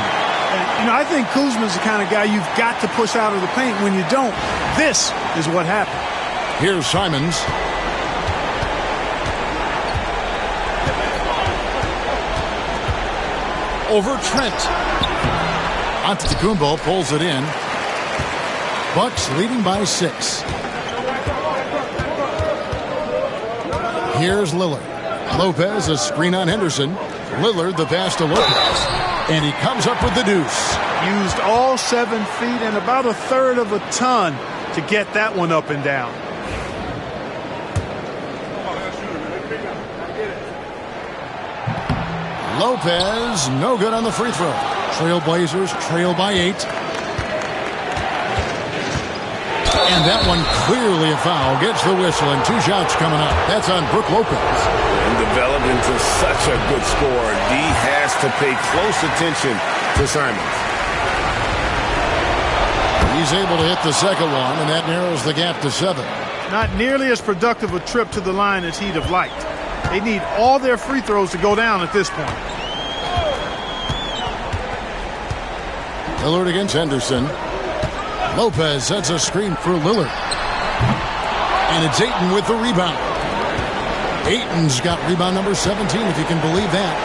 You know, I think Kuzma's the kind of guy you've got to push out of the paint. When you don't, this is what happened. Here's Simons. Over Trent. Antetokounmpo pulls it in. Bucks leading by 6. Here's Lillard. Lopez, a screen on Henderson. Lillard, the pass to Lopez. And he comes up with the deuce. Used all 7 feet and about 1/3 of a ton to get that one up and down. Lopez, no good on the free throw. Trailblazers trail by 8. And that one clearly a foul. Gets the whistle and 2 shots coming up. That's on Brook Lopez. And developed into such a good scorer. D has to pay close attention to Simons. He's able to hit the second one, and that narrows the gap to 7. Not nearly as productive a trip to the line as he'd have liked. They need all their free throws to go down at this point. Lillard against Henderson. Lopez sets a screen for Lillard. And it's Ayton with the rebound. Ayton's got rebound number 17, if you can believe that.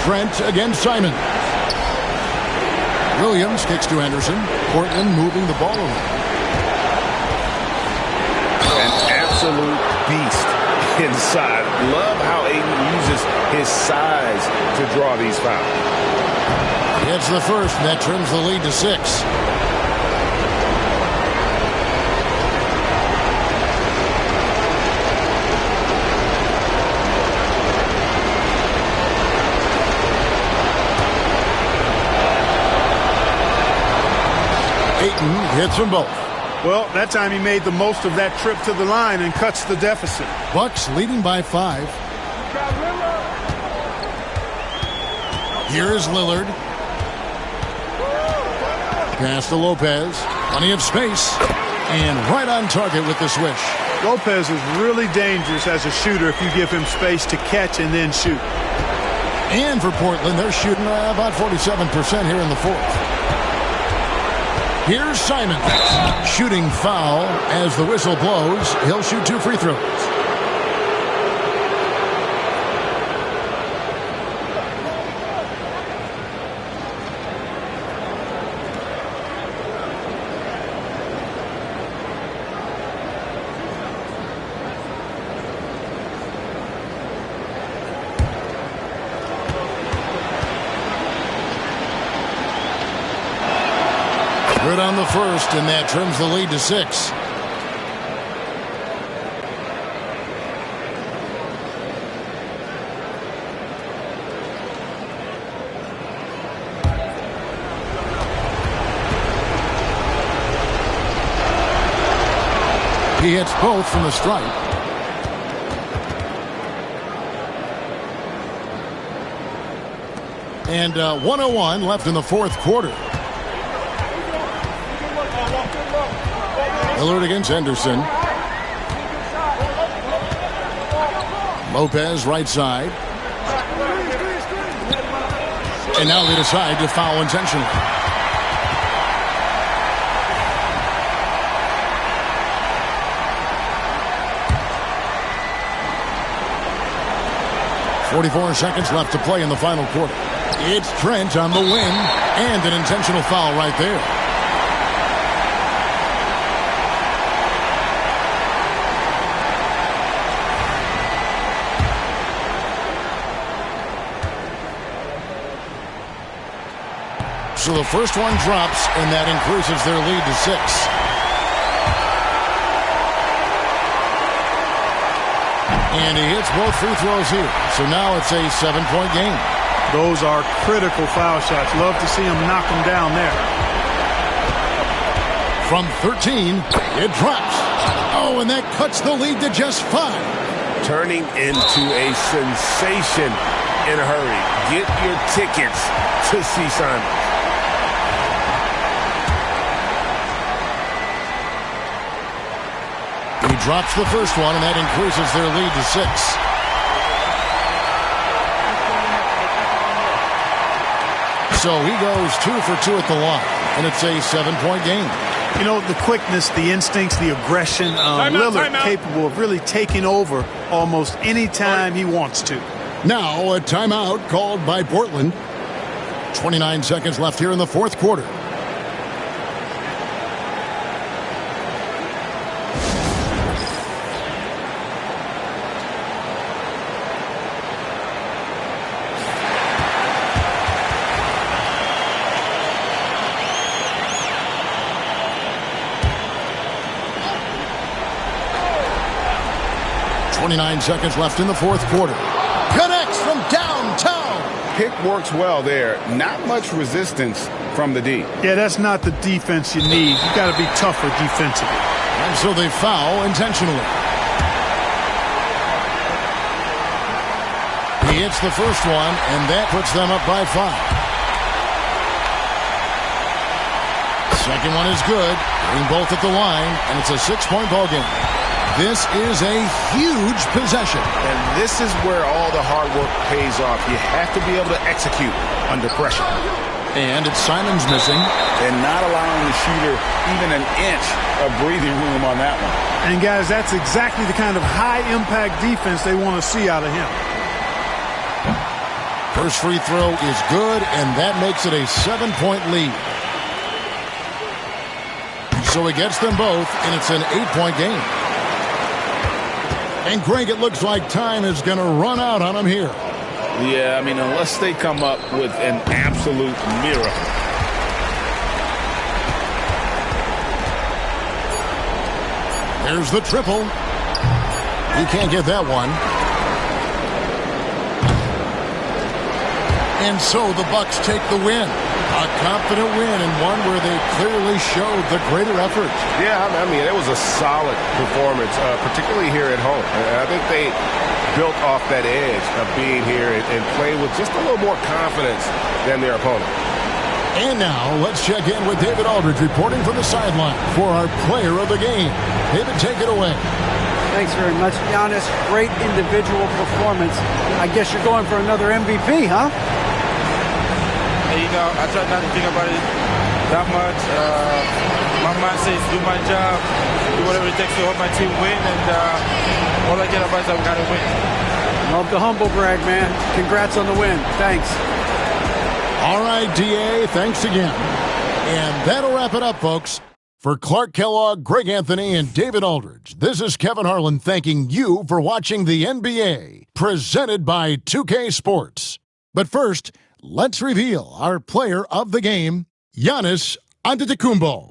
Trent against Simon. Williams kicks to Henderson. Portland moving the ball around. An absolute beast inside. Love how Ayton uses his size to draw these fouls. Gets the first, and that trims the lead to 6. Ayton hits them both. Well, that time he made the most of that trip to the line and cuts the deficit. Bucks leading by 5. Here is Lillard. Pass to Lopez. Plenty of space. And right on target with the swish. Lopez is really dangerous as a shooter if you give him space to catch and then shoot. And for Portland, they're shooting about 47% here in the 4th. Here's Simon. Shooting foul as the whistle blows. He'll shoot 2 free throws. Good on the first, and that trims the lead to 6. He hits both from the stripe. And 1:01 left in the fourth quarter. Lillard against Henderson. Lopez right side. And now they decide to foul intentionally. .44 seconds left to play in the final quarter. It's Trent on the win, and an intentional foul right there. So the first one drops, and that increases their lead to 6. And he hits both free throws here. So now it's a 7-point game. Those are critical foul shots. Love to see him knock them down there. From 13, it drops. Oh, and that cuts the lead to just 5. Turning into a sensation in a hurry. Get your tickets to see Simon. He drops the first one, and that increases their lead to 6. So he goes 2 for 2 at the line, and it's a 7-point game. You know, the quickness, the instincts, the aggression, Lillard capable of really taking over almost any time he wants to. Now a timeout called by Portland. 29 seconds left here in the fourth quarter. .29 seconds left in the fourth quarter. Connects from downtown. Pick works well there. Not much resistance from the D. Yeah, that's not the defense you need. You got to be tougher defensively. And so they foul intentionally. He hits the first one, and that puts them up by 5. Second one is good. Getting both at the line, and it's a 6-point ball game. This is a huge possession. And this is where all the hard work pays off. You have to be able to execute under pressure. And it's Simons missing. And not allowing the shooter even an inch of breathing room on that one. And, guys, that's exactly the kind of high-impact defense they want to see out of him. First free throw is good, and that makes it a 7-point lead. So he gets them both, and it's an 8-point game. And, Greg, it looks like time is going to run out on him here. Yeah, I mean, unless they come up with an absolute miracle. There's the triple. He can't get that one. And so the Bucks take the win. A confident win, and one where they clearly showed the greater effort. Yeah, I mean, it was a solid performance, particularly here at home. I think they built off that edge of being here and played with just a little more confidence than their opponent. And now let's check in with David Aldridge reporting from the sideline for our player of the game. David, take it away. Thanks very much, Giannis. Great individual performance. I guess you're going for another MVP, huh? You know, I try not to think about it that much. My mindset is do my job, do whatever it takes to help my team win, and all I care about is that we got to win. Love the humble brag, man. Congrats on the win. Thanks. All right, D.A., thanks again. And that'll wrap it up, folks. For Clark Kellogg, Greg Anthony, and David Aldridge, this is Kevin Harlan thanking you for watching the NBA, presented by 2K Sports. But first, let's reveal our player of the game, Giannis Antetokounmpo.